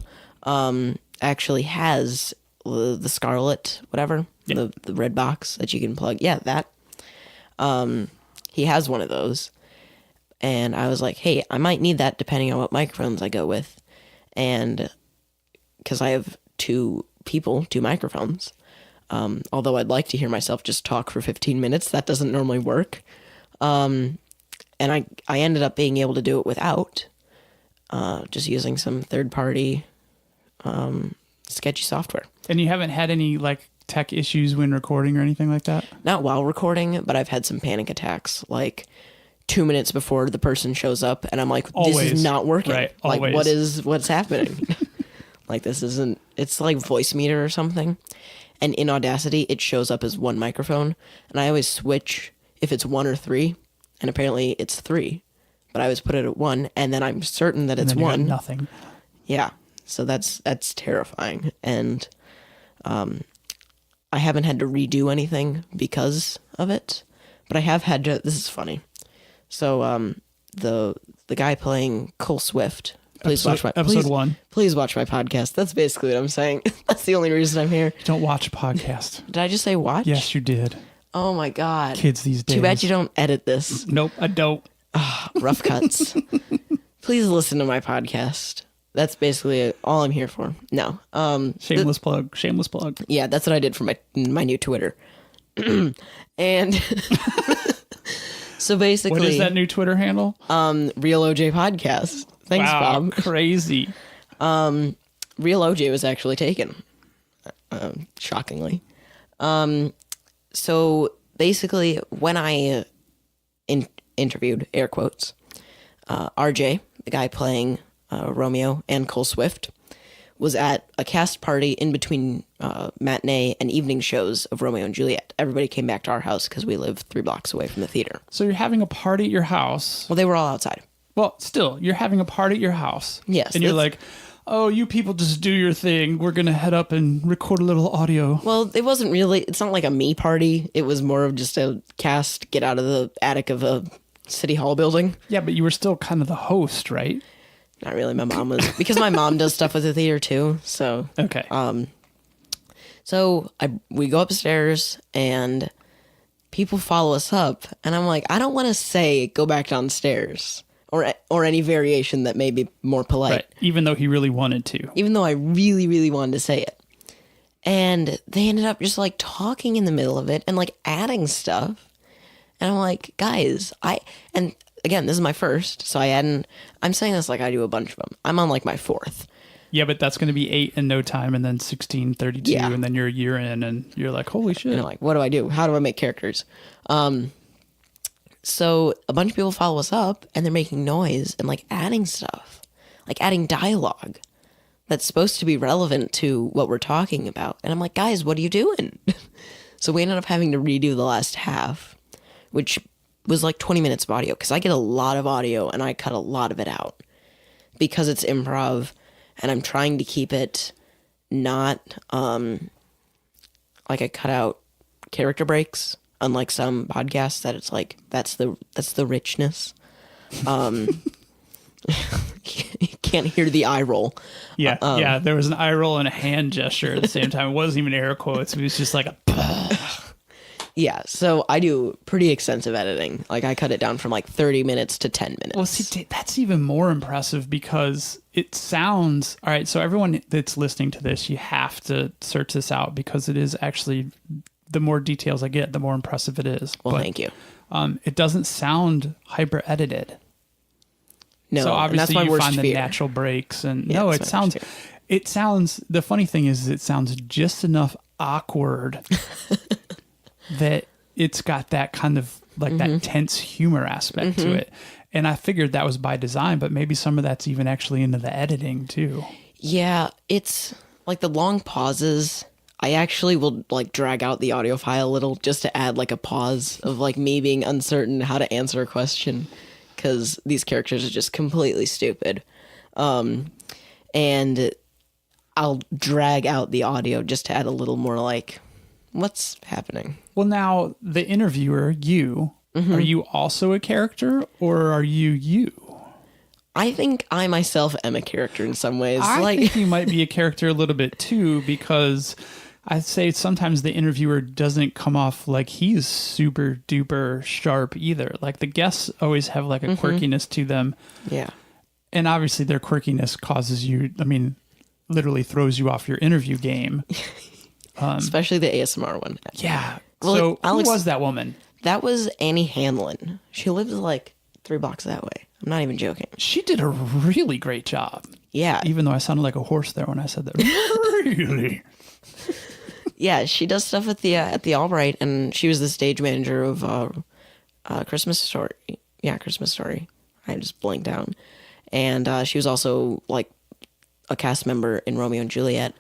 actually has the Scarlet, whatever, the red box that you can plug. Yeah, that. He has one of those. And I was like, hey, I might need that depending on what microphones I go with. And because I have two microphones. Although I'd like to hear myself just talk for 15 minutes. That doesn't normally work. And I ended up being able to do it without, just using some third-party sketchy software. And you haven't had any like tech issues when recording or anything like that? Not while recording, but I've had some panic attacks, like 2 minutes before the person shows up, and I'm like, this is not working. Right, like, always. what's happening? Like, this isn't, it's like voice meter or something. And in Audacity, it shows up as one microphone, and I always switch if it's 1 or 3, and apparently it's 3. But I always put it at 1, and then I'm certain that it's And then you got 1. nothing. Yeah, so that's terrifying, and I haven't had to redo anything because of it, but I have had to. This is funny. So the guy playing Cole Swift. Please watch my episode 1. Please watch my podcast. That's basically what I'm saying. That's the only reason I'm here. Don't watch a podcast. Did I just say watch? Yes, you did. Oh my god. Kids these days. Too bad you don't edit this. Nope, I don't. Rough cuts. Please listen to my podcast. That's basically all I'm here for. No. Shameless plug. Shameless plug. Yeah, that's what I did for my new Twitter. And so basically, What is that new Twitter handle? Real OJ Podcast. Thanks, wow, Bob. crazy. Real OJ was actually taken, shockingly. So basically, when I interviewed, air quotes, RJ, the guy playing Romeo and Cole Swift, was at a cast party in between matinee and evening shows of Romeo and Juliet. Everybody came back to our house because we live 3 blocks away from the theater. So you're having a party at your house. Well, they were all outside. Well, still, you're having a party at your house. Yes, And you're that's- like, oh, you people just do your thing. We're going to head up and record a little audio. Well, it wasn't really, it's not like a me party. It was more of just a cast get out of the attic of a city hall building. Yeah, but you were still kind of the host, right? Not really. My mom was, because my mom does stuff with the theater too. So, Okay. so we go upstairs and people follow us up. And I'm like, I don't want to say go back downstairs or any variation that may be more polite. Right. Even though he really wanted to. Even though I really, really wanted to say it. And they ended up just like talking in the middle of it and like adding stuff. And I'm like, guys, and again, this is my first, so I'm saying this like I do a bunch of them. I'm on like my 4th. Yeah, but that's going to be 8 in no time, and then 16, 32, Yeah. and then you're a year in, and you're like, holy shit. And you're like, what do I do? How do I make characters? So a bunch of people follow us up and they're making noise and like adding stuff, like adding dialogue that's supposed to be relevant to what we're talking about. And I'm like, guys, what are you doing? So we ended up having to redo the last half, which was like 20 minutes of audio because I get a lot of audio and I cut a lot of it out because it's improv and I'm trying to keep it not like I cut out character breaks, unlike some podcasts that it's like that's the richness. You can't hear the eye roll. Yeah, yeah. There was an eye roll and a hand gesture at the same time. It wasn't even air quotes. It was just like a. Yeah, so I do pretty extensive editing. Like I cut it down from like 30 minutes to 10 minutes. Well, see, that's even more impressive because it sounds all right. So everyone that's listening to this, you have to search this out because it is actually the more details I get, the more impressive it is. Well, but, thank you. It doesn't sound hyper edited. No, so obviously and that's my you worst find fear. the natural breaks and Yeah, no, that's it my worst sounds. fear. It sounds. The funny thing is, it sounds just enough awkward that it's got that kind of like that tense humor aspect to it. And I figured that was by design, but maybe some of that's even actually into the editing too. Yeah, it's like the long pauses. I actually will like drag out the audio file a little just to add like a pause of like me being uncertain how to answer a question because these characters are just completely stupid. And I'll drag out the audio just to add a little more like, what's happening? Well, now the interviewer, you, are you also a character or are you? I think I myself am a character in some ways. I think you might be a character a little bit too, because I'd say sometimes the interviewer doesn't come off like he's super duper sharp either. Like the guests always have like a quirkiness to them. Yeah. And obviously their quirkiness causes you, I mean, literally throws you off your interview game. Especially the ASMR one. Yeah. Well, so Alex, who was that woman? That was Annie Hanlon. She lives like 3 blocks that way. I'm not even joking. She did a really great job. Yeah. Even though I sounded like a horse there when I said that. Really? Yeah, she does stuff at the Albright, and she was the stage manager of Christmas Story. Yeah, Christmas Story. I just blanked out. And she was also like a cast member in Romeo and Juliet.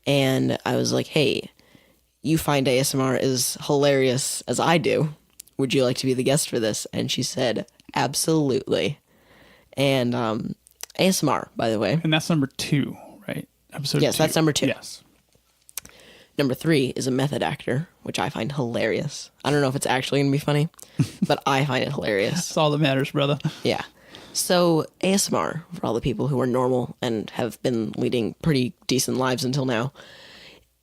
And I was like, hey, you find ASMR as hilarious as I do. Would you like to be the guest for this? And she said, absolutely. And ASMR, by the way. And that's number 2, right? Episode 2. Yes, that's number 2. Yes. Number 3 is a method actor, which I find hilarious. I don't know if it's actually going to be funny, but I find it hilarious. That's all that matters, brother. Yeah. So ASMR, for all the people who are normal and have been leading pretty decent lives until now,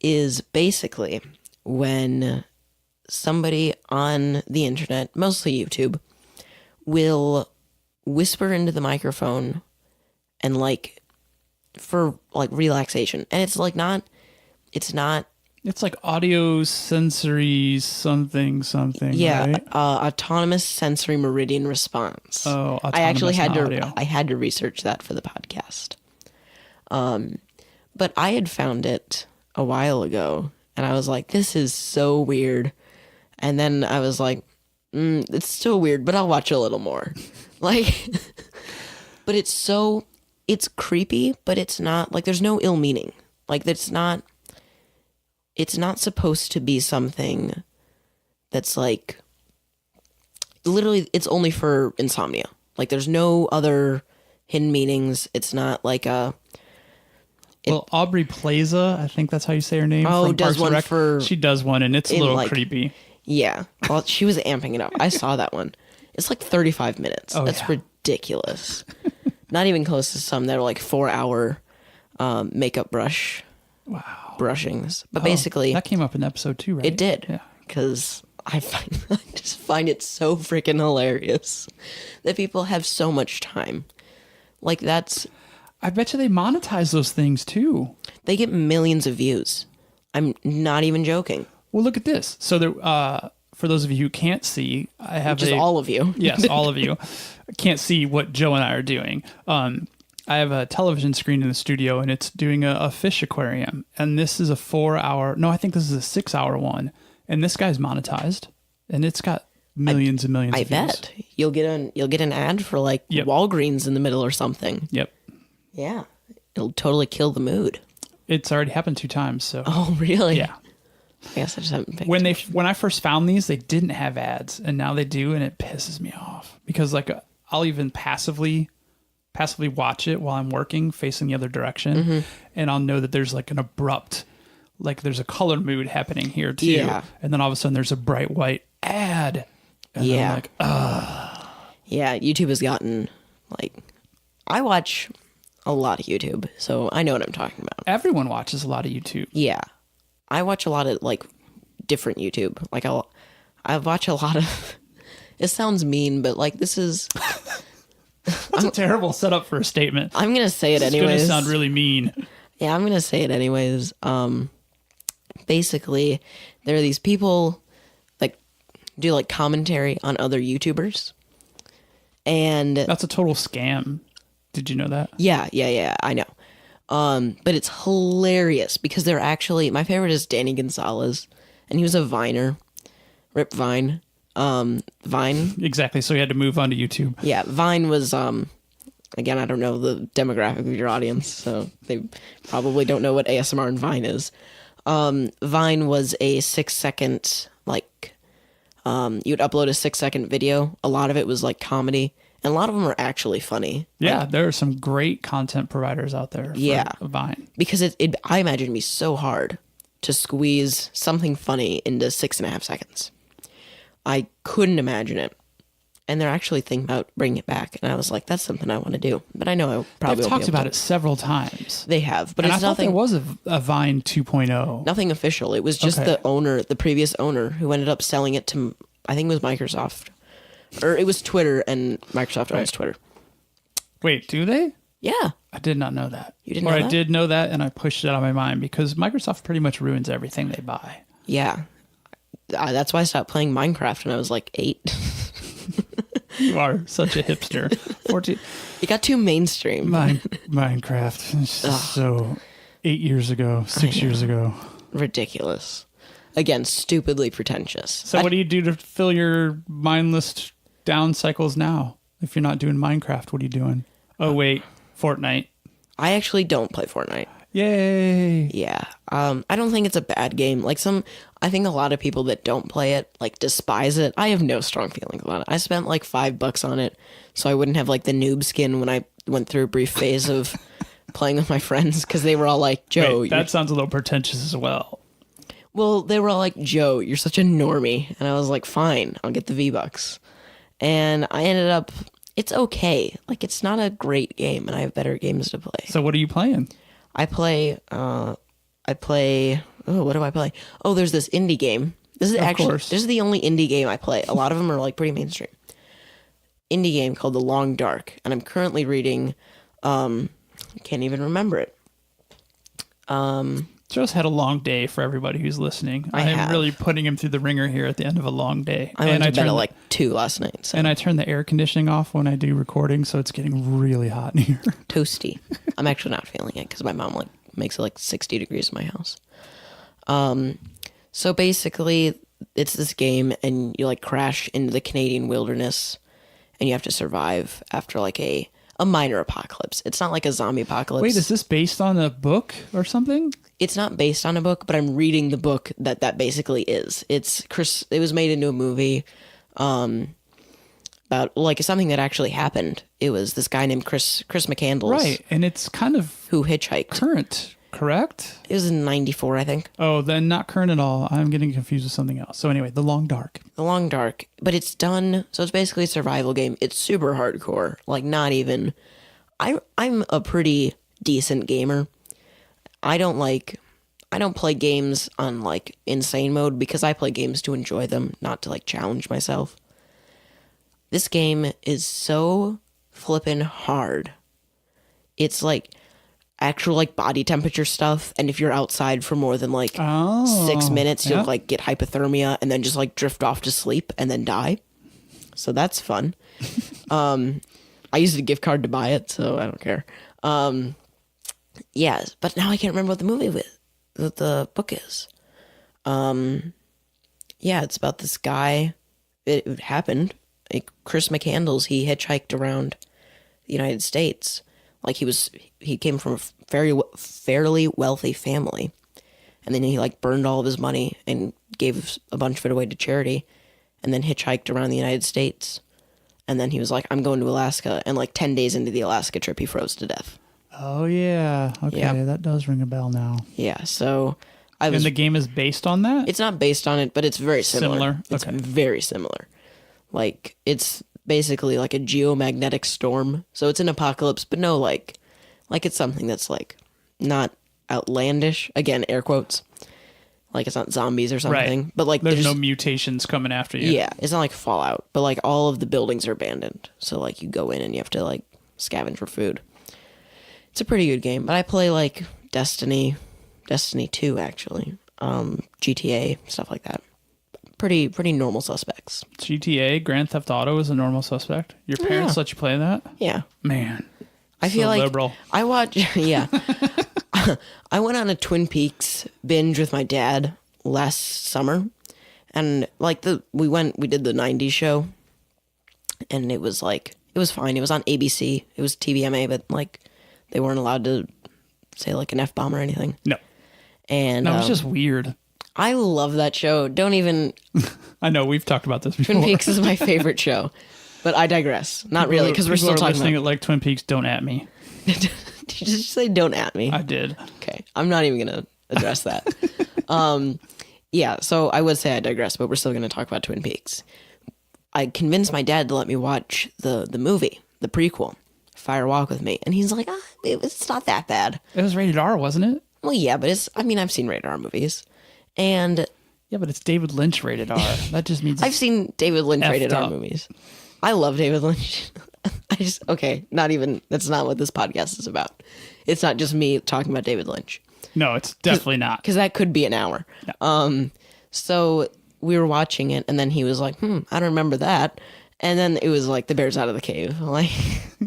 is basically when somebody on the internet, mostly YouTube, will whisper into the microphone and like for like relaxation. And it's like not. It's like audio sensory something, Yeah, right? autonomous sensory meridian response. Oh, autonomous I actually had to. audio. I had to research that for the podcast. But I had found it a while ago, and I was like, "This is so weird." And then I was like, "It's still weird, but I'll watch a little more." Like, but it's creepy, but it's not like there's no ill meaning. Like it's not supposed to be something that's like, literally it's only for insomnia. Like there's no other hidden meanings. It's not like well, Aubrey Plaza, I think that's how you say her name. Oh, from does Parks and one Rec. for She does one, and it's a little like, creepy. Yeah. Well, she was amping it up. I saw that one. It's like 35 minutes. Oh, That's yeah. ridiculous. Not even close to some that are like 4-hour makeup brushings. But basically, that came up in episode 2, right? it did. Yeah. Because I just find it so freaking hilarious that people have so much time. Like that's, I bet you they monetize those things too. they get millions of views. I'm not even joking. Well, look at this. So there, for those of you who can't see, I have Just all of you. Yes, all of you can't see what Joe and I are doing. I have a television screen in the studio, and it's doing a fish aquarium. And this is a 4-hour. No, I think this is a 6-hour one. And this guy's monetized, and it's got millions and millions. I of views. bet you'll get an ad for like Walgreens in the middle or something. Yep. Yeah, it'll totally kill the mood. It's already happened 2 times. So. Oh, really? Yeah. I guess I just haven't picked When I first found these, they didn't have ads, and now they do, and it pisses me off because like I'll even passively watch it while I'm working, facing the other direction, and I'll know that there's like an abrupt, like there's a color mood happening here too, and then all of a sudden there's a bright white ad, and then I'm like, yeah, YouTube has gotten like, I watch a lot of YouTube, so I know what I'm talking about. Everyone watches a lot of YouTube. Yeah, I watch a lot of like different YouTube. Like I watch a lot of. It sounds mean, but like this is. That's a terrible setup for a statement. I'm gonna say it anyways. It's going to sound really mean. Yeah, I'm gonna say it anyways. Basically, there are these people like do like commentary on other YouTubers, and that's a total scam. Did you know that? Yeah, I know. But it's hilarious because they're actually, my favorite is Danny Gonzalez, and he was a Viner, Rip Vine. Vine. Exactly. So you had to move on to YouTube. Yeah, Vine was again, I don't know the demographic of your audience, so they probably don't know what ASMR and Vine is. Vine was a 6-second, like, you'd upload a 6-second video. A lot of it was like comedy, and a lot of them are actually funny. Yeah, Like, there are some great content providers out there for Vine. because I imagine it'd be so hard to squeeze something funny into 6.5 seconds. I couldn't imagine it. And they're actually thinking about bringing it back. And I was like, that's something I want to do. But I know I probably They've won't talked be able about to. it several times. They have, but And I it's thought there nothing. was a Vine 2.0. Nothing official. It was just Okay. the previous owner, who ended up selling it to, I think it was Microsoft. Or it was Twitter, and Microsoft owns Twitter. Wait, do they? Yeah. I did not know that. You didn't or know I that? did know that, and I pushed it out of my mind because Microsoft pretty much ruins everything they buy. Yeah. That's why I stopped playing Minecraft when I was like 8. You are such a hipster. 14. It got too mainstream. Minecraft. It's just so 8 years ago, 6 years ago. Ridiculous. Again, stupidly pretentious. So what do you do to fill your mindless down cycles now? If you're not doing Minecraft, what are you doing? Oh, wait. Fortnite. I actually don't play Fortnite. Yay. Yeah. I don't think it's a bad game. I think a lot of people that don't play it, like, despise it. I have no strong feelings about it. I spent like $5 on it so I wouldn't have like the noob skin when I went through a brief phase of playing with my friends, because they were all like, Joe, Wait, that sounds a little pretentious as well. well, they were all like, Joe, you're such a normie. And I was like, fine, I'll get the V-Bucks. And I ended up, it's okay. Like, it's not a great game, and I have better games to play. So what are you playing? I play, oh, what do I play? Oh, there's this indie game. This is the only indie game I play. A lot of them are like pretty mainstream. Indie game called The Long Dark, and I'm currently reading, I can't even remember it. Joe's had a long day for everybody who's listening. I am have. really putting him through the ringer here at the end of a long day. I went to bed turned at like 2 last night, so and I turn the air conditioning off when I do recording, so it's getting really hot in here. toasty. I'm actually not feeling it because my mom like makes it like 60 degrees in my house. So basically, it's this game, and you like crash into the Canadian wilderness, and you have to survive after like a minor apocalypse. It's not like a zombie apocalypse. Wait, is this based on a book or something? It's not based on a book, but I'm reading the book that basically is. It was made into a movie about like something that actually happened. It was this guy named Chris McCandless, Right, and it's kind of who hitchhiked. current, correct? It was in 94, I think. Oh, then not current at all. I'm getting confused with something else. So anyway, The Long Dark. The Long Dark, but it's done. So it's basically a survival game. It's super hardcore. Like, not even. I'm a pretty decent gamer. I don't play games on like insane mode because I play games to enjoy them, not to like challenge myself. This game is so flippin' hard. It's like actual like body temperature stuff, and if you're outside for more than like 6 minutes, you'll like get hypothermia and then just like drift off to sleep and then die. So that's fun. I used a gift card to buy it, so I don't care. Yeah, but now I can't remember what the book is. Yeah, it's about this guy. It happened. Chris McCandless, he hitchhiked around the United States. Like he came from a fairly wealthy family, and then he like burned all of his money and gave a bunch of it away to charity, and then hitchhiked around the United States. And then he was like, I'm going to Alaska. And like 10 days into the Alaska trip, he froze to death. Oh, yeah. Okay, Yep. that does ring a bell now. Yeah, so And the game is based on that? It's not based on it, but it's very similar. It's Okay. very similar. Like, it's basically like a geomagnetic storm. So it's an apocalypse, but no, like it's something that's like not outlandish. Again, air quotes. Like, it's not zombies or something. Right. But like There's no mutations coming after you. Yeah, it's not like Fallout, but like all of the buildings are abandoned. So like you go in and you have to like scavenge for food. It's a pretty good game, but I play like Destiny 2 actually, GTA, stuff like that. Pretty normal suspects. GTA, Grand Theft Auto is a normal suspect. Your parents let you play that? Yeah. Man. I feel so like liberal. I watch yeah. I went on a Twin Peaks binge with my dad last summer, And like we did the 90s show, and it was fine. It was on ABC. It was TVMA, but like they weren't allowed to say like an F-bomb or anything. No. And No, it's just weird. I love that show. Don't even. I know we've talked about this before. Twin Peaks is my favorite show, but I digress. Not really, because we're still talking listening about. Like Twin Peaks. Don't at me. Did you just say "don't at me"? I did. Okay, I'm not even gonna address that. Yeah, so I would say I digress, but we're still gonna talk about Twin Peaks. I convinced my dad to let me watch the movie, the prequel, Fire Walk with Me, and he's like, it's not that bad. It was rated R, wasn't it? Well, yeah, but I've seen rated R movies, and yeah, but it's David Lynch rated R. That just means I've seen David Lynch rated R up. movies. I love David Lynch. That's not what this podcast is about. It's not just me talking about David Lynch. No, it's definitely not. Because that could be an hour. No. So we were watching it, and then he was like, I don't remember that. And then it was like the bear's out of the cave. Like,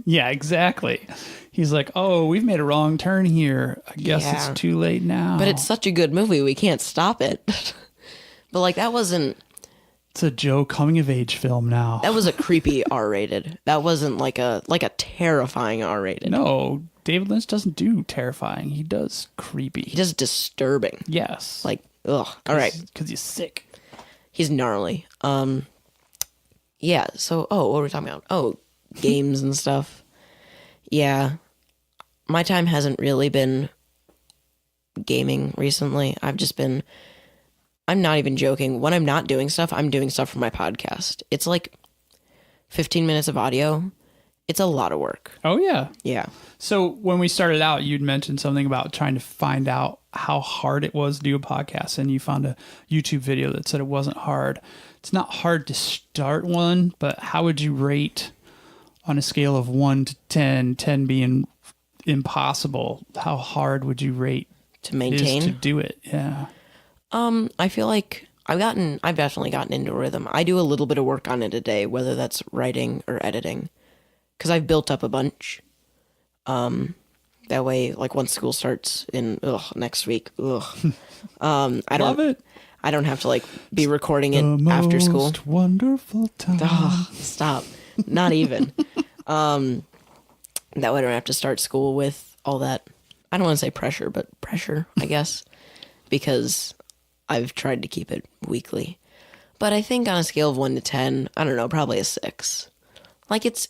yeah, exactly. He's like, oh, we've made a wrong turn here. I guess Yeah. it's too late now. but it's such a good movie, we can't stop it. But like that was a Joe coming of age film now. creepy R-rated. That wasn't like a terrifying R-rated. No, David Lynch doesn't do terrifying. He does creepy. He does disturbing. Yes. Like, ugh. All right. Because he's sick. He's gnarly. Yeah, so what were we talking about? Oh, games and stuff. Yeah. My time hasn't really been gaming recently. I'm not even joking. When I'm not doing stuff, I'm doing stuff for my podcast. It's like 15 minutes of audio. It's a lot of work. Oh, yeah. Yeah. So when we started out, you'd mentioned something about trying to find out how hard it was to do a podcast, and you found a YouTube video that said it wasn't hard. It's not hard to start one, but how would you rate on a scale of 1 to 10, 10 being impossible? How hard would you rate To maintain? to do it? Yeah. I feel like I've definitely gotten into a rhythm. I do a little bit of work on it a day, whether that's writing or editing, because I've built up a bunch. That way, like once school starts in next week, I don't have to like be recording it after school. Most wonderful time. Oh, stop. Not even. That way I don't have to start school with all that. I don't want to say pressure, but pressure, I guess, because I've tried to keep it weekly. But I think on a scale of 1 to 10, I don't know, probably a 6. Like it's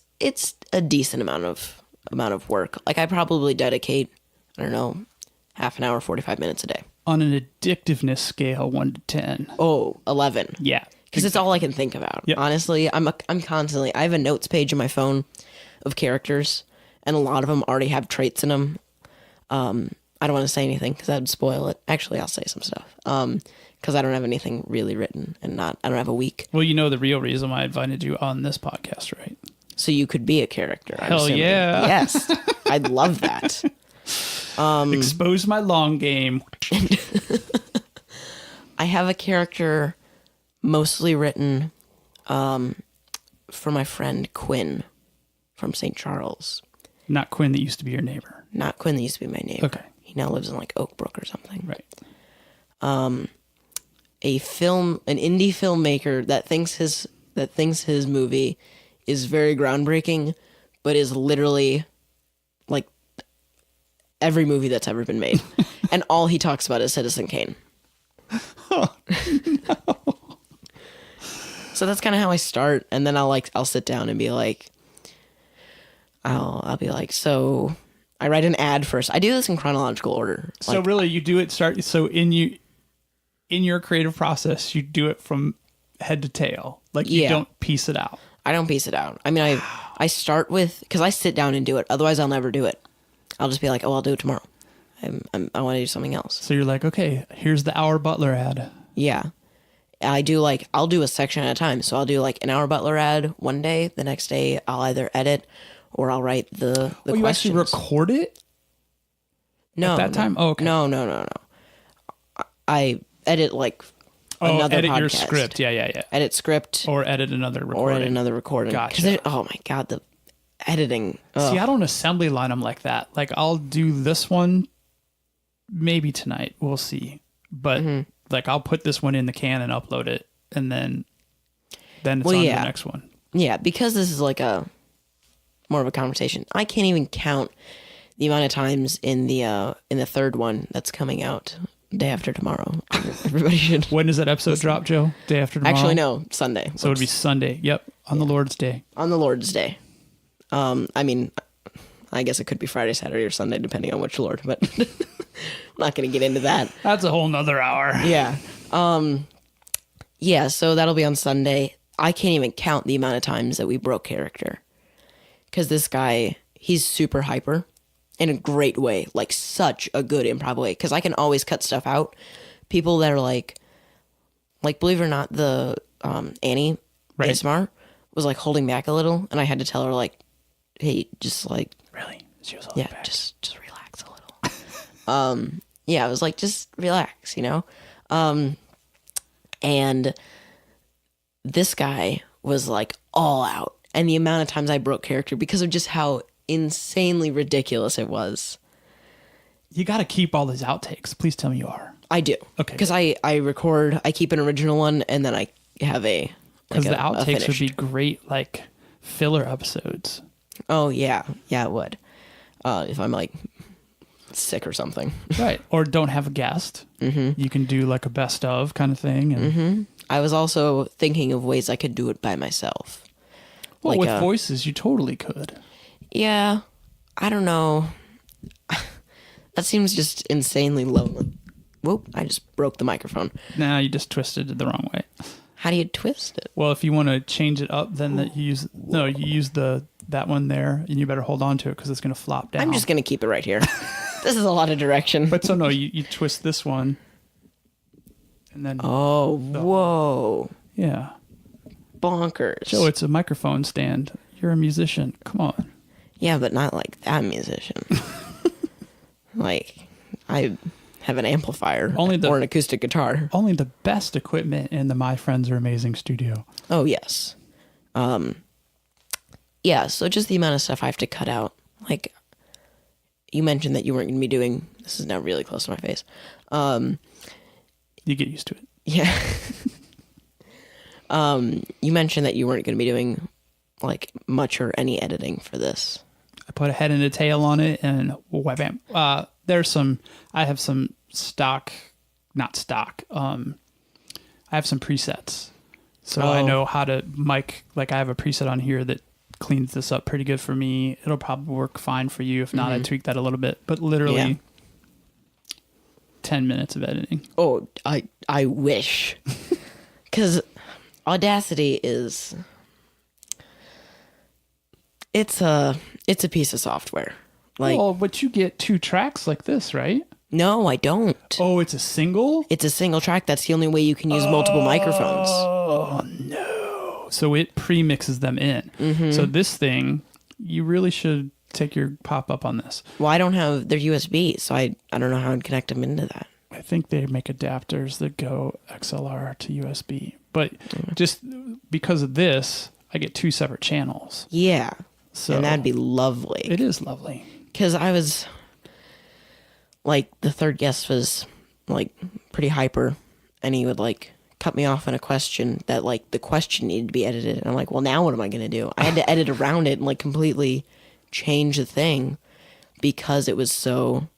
a decent amount of work. Like I probably dedicate, I don't know, half an hour, 45 minutes a day. On an addictiveness scale, 1 to 10. Oh, 11. Yeah. Because it's all I can think about. Yep. Honestly, I have a notes page on my phone of characters, and a lot of them already have traits in them. I don't want to say anything because that would spoil it. Actually, I'll say some stuff. Because I don't have anything really written, and I don't have a week. Well, you know the real reason why I invited you on this podcast, right? So you could be a character. I'm Hell assuming. yeah. Yes. I'd love that. Expose my long game. I have a character mostly written for my friend Quinn from St. Charles. Not Quinn that used to be your neighbor. Not Quinn that used to be my neighbor. Okay. He now lives in like Oak Brook or something. Right. An indie filmmaker that thinks his movie is very groundbreaking, but is literally like every movie that's ever been made. And all he talks about is Citizen Kane. Oh, no. So that's kind of how I start, and then I'll sit down and be like, I'll be like, so I write an ad first. I do this in chronological order. So really, you do it in your creative process, you do it from head to tail. Like you don't piece it out. I don't piece it out. I mean, I start with, because I sit down and do it. Otherwise, I'll never do it. I'll just be like, I'll do it tomorrow. I want to do something else. So you're like, okay, here's the Our Butler ad. Yeah. I'll do a section at a time. So I'll do like an Our Butler ad one day. The next day, I'll either edit or I'll write the questions. You actually record it? No. At that time? Oh, okay. No. I edit like another edit podcast. your script. Yeah. Edit script. Or edit another recording. Gotcha. Oh my God, the editing. Ugh. See, I don't assembly line them like that. Like I'll do this one maybe tonight. We'll see. But like I'll put this one in the can and upload it and then it's Well, on to yeah. the next one. Yeah, because this is like a more of a conversation. I can't even count the amount of times in the third one that's coming out day after tomorrow. Everybody should. When does that episode drop, Joe? Day after tomorrow? Actually, no, Sunday. So it'd be Sunday. Yep, on the Lord's Day. On the Lord's Day. I mean, I guess it could be Friday, Saturday, or Sunday, depending on which Lord, but I'm not going to get into that. That's a whole nother hour. Yeah. Yeah, so that'll be on Sunday. I can't even count the amount of times that we broke character. Because this guy, he's super hyper in a great way. Like, such a good improv way. Because I can always cut stuff out. People that are like, believe it or not, the Annie Right. ASMR was like holding back a little. And I had to tell her, like, hey, just like, Really? She was holding yeah, back. just relax a little. Yeah, I was like, just relax, you know? And this guy was like all out. And the amount of times I broke character because of just how insanely ridiculous it was. You got to keep all these outtakes. Please tell me you are. I do. Okay. Because I record, I keep an original one, and then I have a... Because like the a outtakes would finished. be great, like filler episodes. Oh, yeah. Yeah, it would. If I'm like sick or something. Right. Or don't have a guest. Mm-hmm. You can do like a best of kind of thing. And I was also thinking of ways I could do it by myself. well, like with voices, you totally could. Yeah, I don't know. That seems just insanely lonely. Whoop, I just broke the microphone. Nah, you just twisted it the wrong way. How do you twist it? Well, if you want to change it up, then you use that one there, and you better hold on to it because it's going to flop down. I'm just going to keep it right here. This is a lot of direction. But so no, you twist this one, and then Oh, whoa. yeah. Bonkers. Joe, it's a microphone stand. You're a musician. Come on. Yeah, but not like that musician. Like, I have an amplifier or an acoustic guitar. Only the best equipment in the My Friends Are Amazing studio. Oh, yes. Yeah, so just the amount of stuff I have to cut out. Like, you mentioned that you weren't going to be doing... This is now really close to my face. You get used to it. Yeah. You mentioned that you weren't going to be doing, like, much or any editing for this. I put a head and a tail on it, and wham. I have some stock, not stock. I have some presets, so I know how to mic. Like I have a preset on here that cleans this up pretty good for me. It'll probably work fine for you. If not, I tweak that a little bit. But literally, 10 minutes of editing. Oh, I wish, because Audacity is. It's a piece of software. Like, well, but you get 2 tracks like this, right? no, I don't. Oh, it's a single? It's a single track. That's the only way you can use multiple microphones. Oh, no. So it pre-mixes them in. So this thing, you really should take your pop-up on this. Well, I don't have their USB, so I don't know how I'd connect them into that. I think they make adapters that go XLR to USB. But just because of this, I get 2 separate channels. Yeah. So And that'd be lovely. It is lovely. Because I was, like, the third guest was, like, pretty hyper. And he would, like, cut me off on a question that, like, the question needed to be edited. And I'm like, well, now what am I going to do? I had to edit around it and, like, completely change the thing because it was so,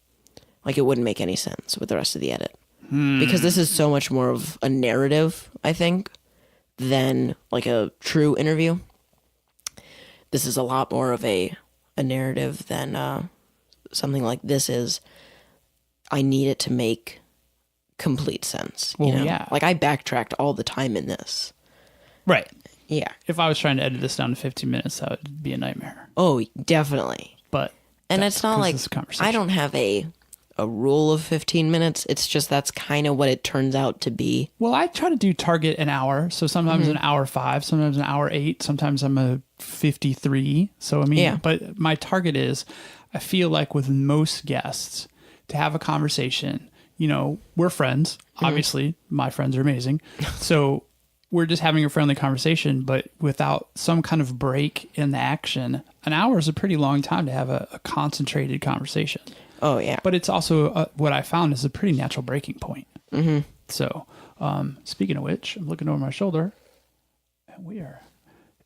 like, it wouldn't make any sense with the rest of the edit. Because this is so much more of a narrative, I think, than, like, a true interview. This is a lot more of a narrative than something like this is. I need it to make complete sense. Well, you know? yeah. Like, I backtracked all the time in this. Right. Yeah. If I was trying to edit this down to 15 minutes, that would be a nightmare. Oh, definitely. But And it's not like, this is a conversation. I don't have a rule of 15 minutes. It's just that's kind of what it turns out to be. Well, I try to do target an hour. So sometimes an hour 5, sometimes an hour 8, sometimes I'm a 53. So, I mean, Yeah. but my target is, I feel like with most guests, to have a conversation, you know, we're friends. Obviously, my friends are amazing. So we're just having a friendly conversation, but without some kind of break in the action. An hour is a pretty long time to have a concentrated conversation. Oh, yeah. But it's also what I found is a pretty natural breaking point. So Speaking of which, I'm looking over my shoulder, and we are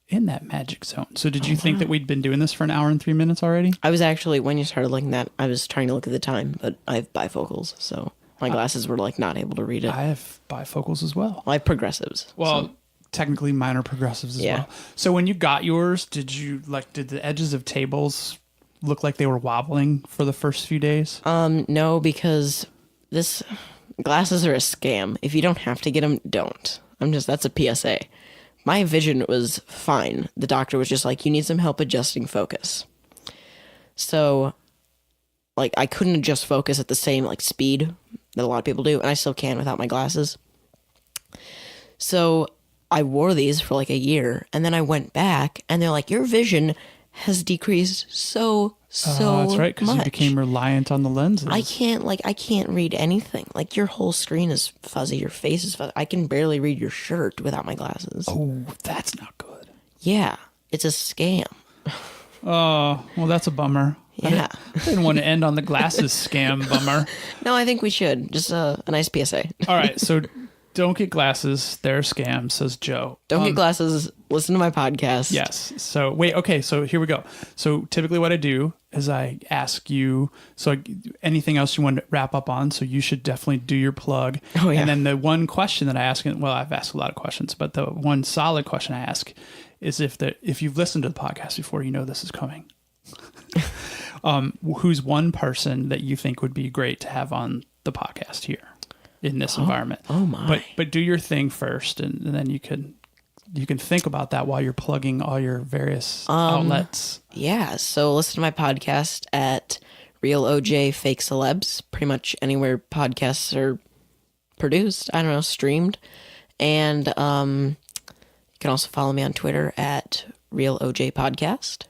in that magic zone. So did you think that we'd been doing this for an hour and 3 minutes already? I was actually, when you started looking at that, I was trying to look at the time, but I have bifocals, so my glasses were like not able to read it. I have bifocals as well. I have progressives. Well, so. Technically mine are progressives as well. So when you got yours, did the edges of tables look like they were wobbling for the first few days? No, because glasses are a scam. If you don't have to get them, don't. That's a PSA. My vision was fine. The doctor was just like, you need some help adjusting focus. So, like, I couldn't adjust focus at the same, like, speed that a lot of people do, and I still can without my glasses. So, I wore these for, like, a year, and then I went back, and they're like, your vision has decreased so that's right, because you became reliant on the lenses. I can't read anything. Like, your whole screen is fuzzy, your face is fuzzy. I can barely read your shirt without my glasses. Oh, that's not good. Yeah, it's a scam. Oh, well, that's a bummer. Yeah. I didn't want to end on the glasses scam bummer. No, I think we should. Just a nice PSA. All right, so don't get glasses. They're scams, says Joe. Don't get glasses. Listen to my podcast. Yes. So wait, okay, so here we go. So typically what I do is I ask you, anything else you want to wrap up on, so you should definitely do your plug. Oh, yeah. And then the one question that I ask, well, I've asked a lot of questions, but the one solid question I ask is if you've listened to the podcast before, you know this is coming. Who's one person that you think would be great to have on the podcast here in this environment? Oh my! But do your thing first, and then you can think about that while you're plugging all your various outlets. Yeah. So listen to my podcast at Real OJ Fake Celebs. Pretty much anywhere podcasts are produced. I don't know, streamed, and you can also follow me on Twitter at Real OJ Podcast.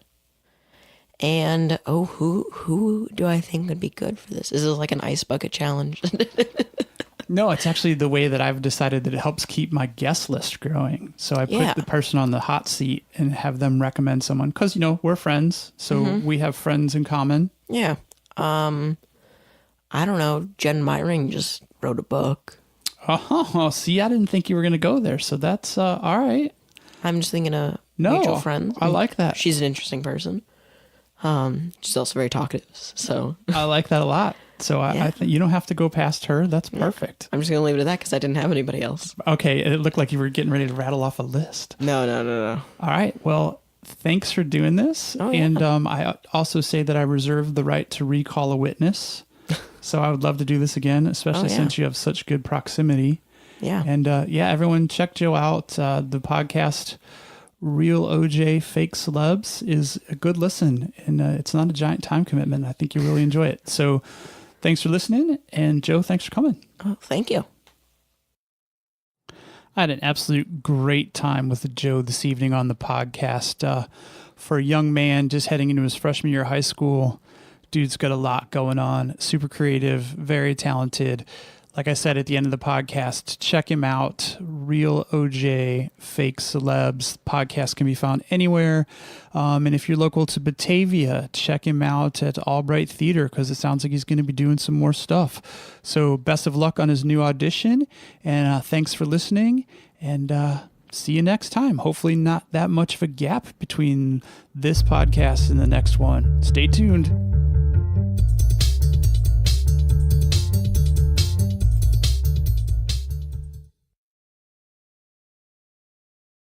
And who do I think would be good for this? Is this like an ice bucket challenge? No, it's actually the way that I've decided that it helps keep my guest list growing. So I put the person on the hot seat and have them recommend someone because, we're friends. So we have friends in common. Yeah. I don't know. Jen Myring just wrote a book. Oh, see, I didn't think you were going to go there. So that's all right. I'm just thinking of mutual friends. I like that. She's an interesting person. She's also very talkative. So I like that a lot. So I think you don't have to go past her. That's perfect. I'm just going to leave it at that because I didn't have anybody else. Okay. It looked like you were getting ready to rattle off a list. No. All right. Well, thanks for doing this. Oh, yeah. And I also say that I reserve the right to recall a witness. So I would love to do this again, especially since you have such good proximity. Yeah. And everyone check Joe out. The podcast Real OJ Fake Celebs is a good listen, and it's not a giant time commitment. I think you really enjoy it. So thanks for listening, and Joe, thanks for coming. Oh, thank you. I had an absolute great time with Joe this evening on the podcast. For a young man just heading into his freshman year of high school, dude's got a lot going on, super creative, very talented. Like I said at the end of the podcast, check him out. Real OJ Fake Celebs podcast can be found anywhere. And if you're local to Batavia, check him out at Albright Theater because it sounds like he's going to be doing some more stuff. So best of luck on his new audition. And thanks for listening. And see you next time. Hopefully not that much of a gap between this podcast and the next one. Stay tuned.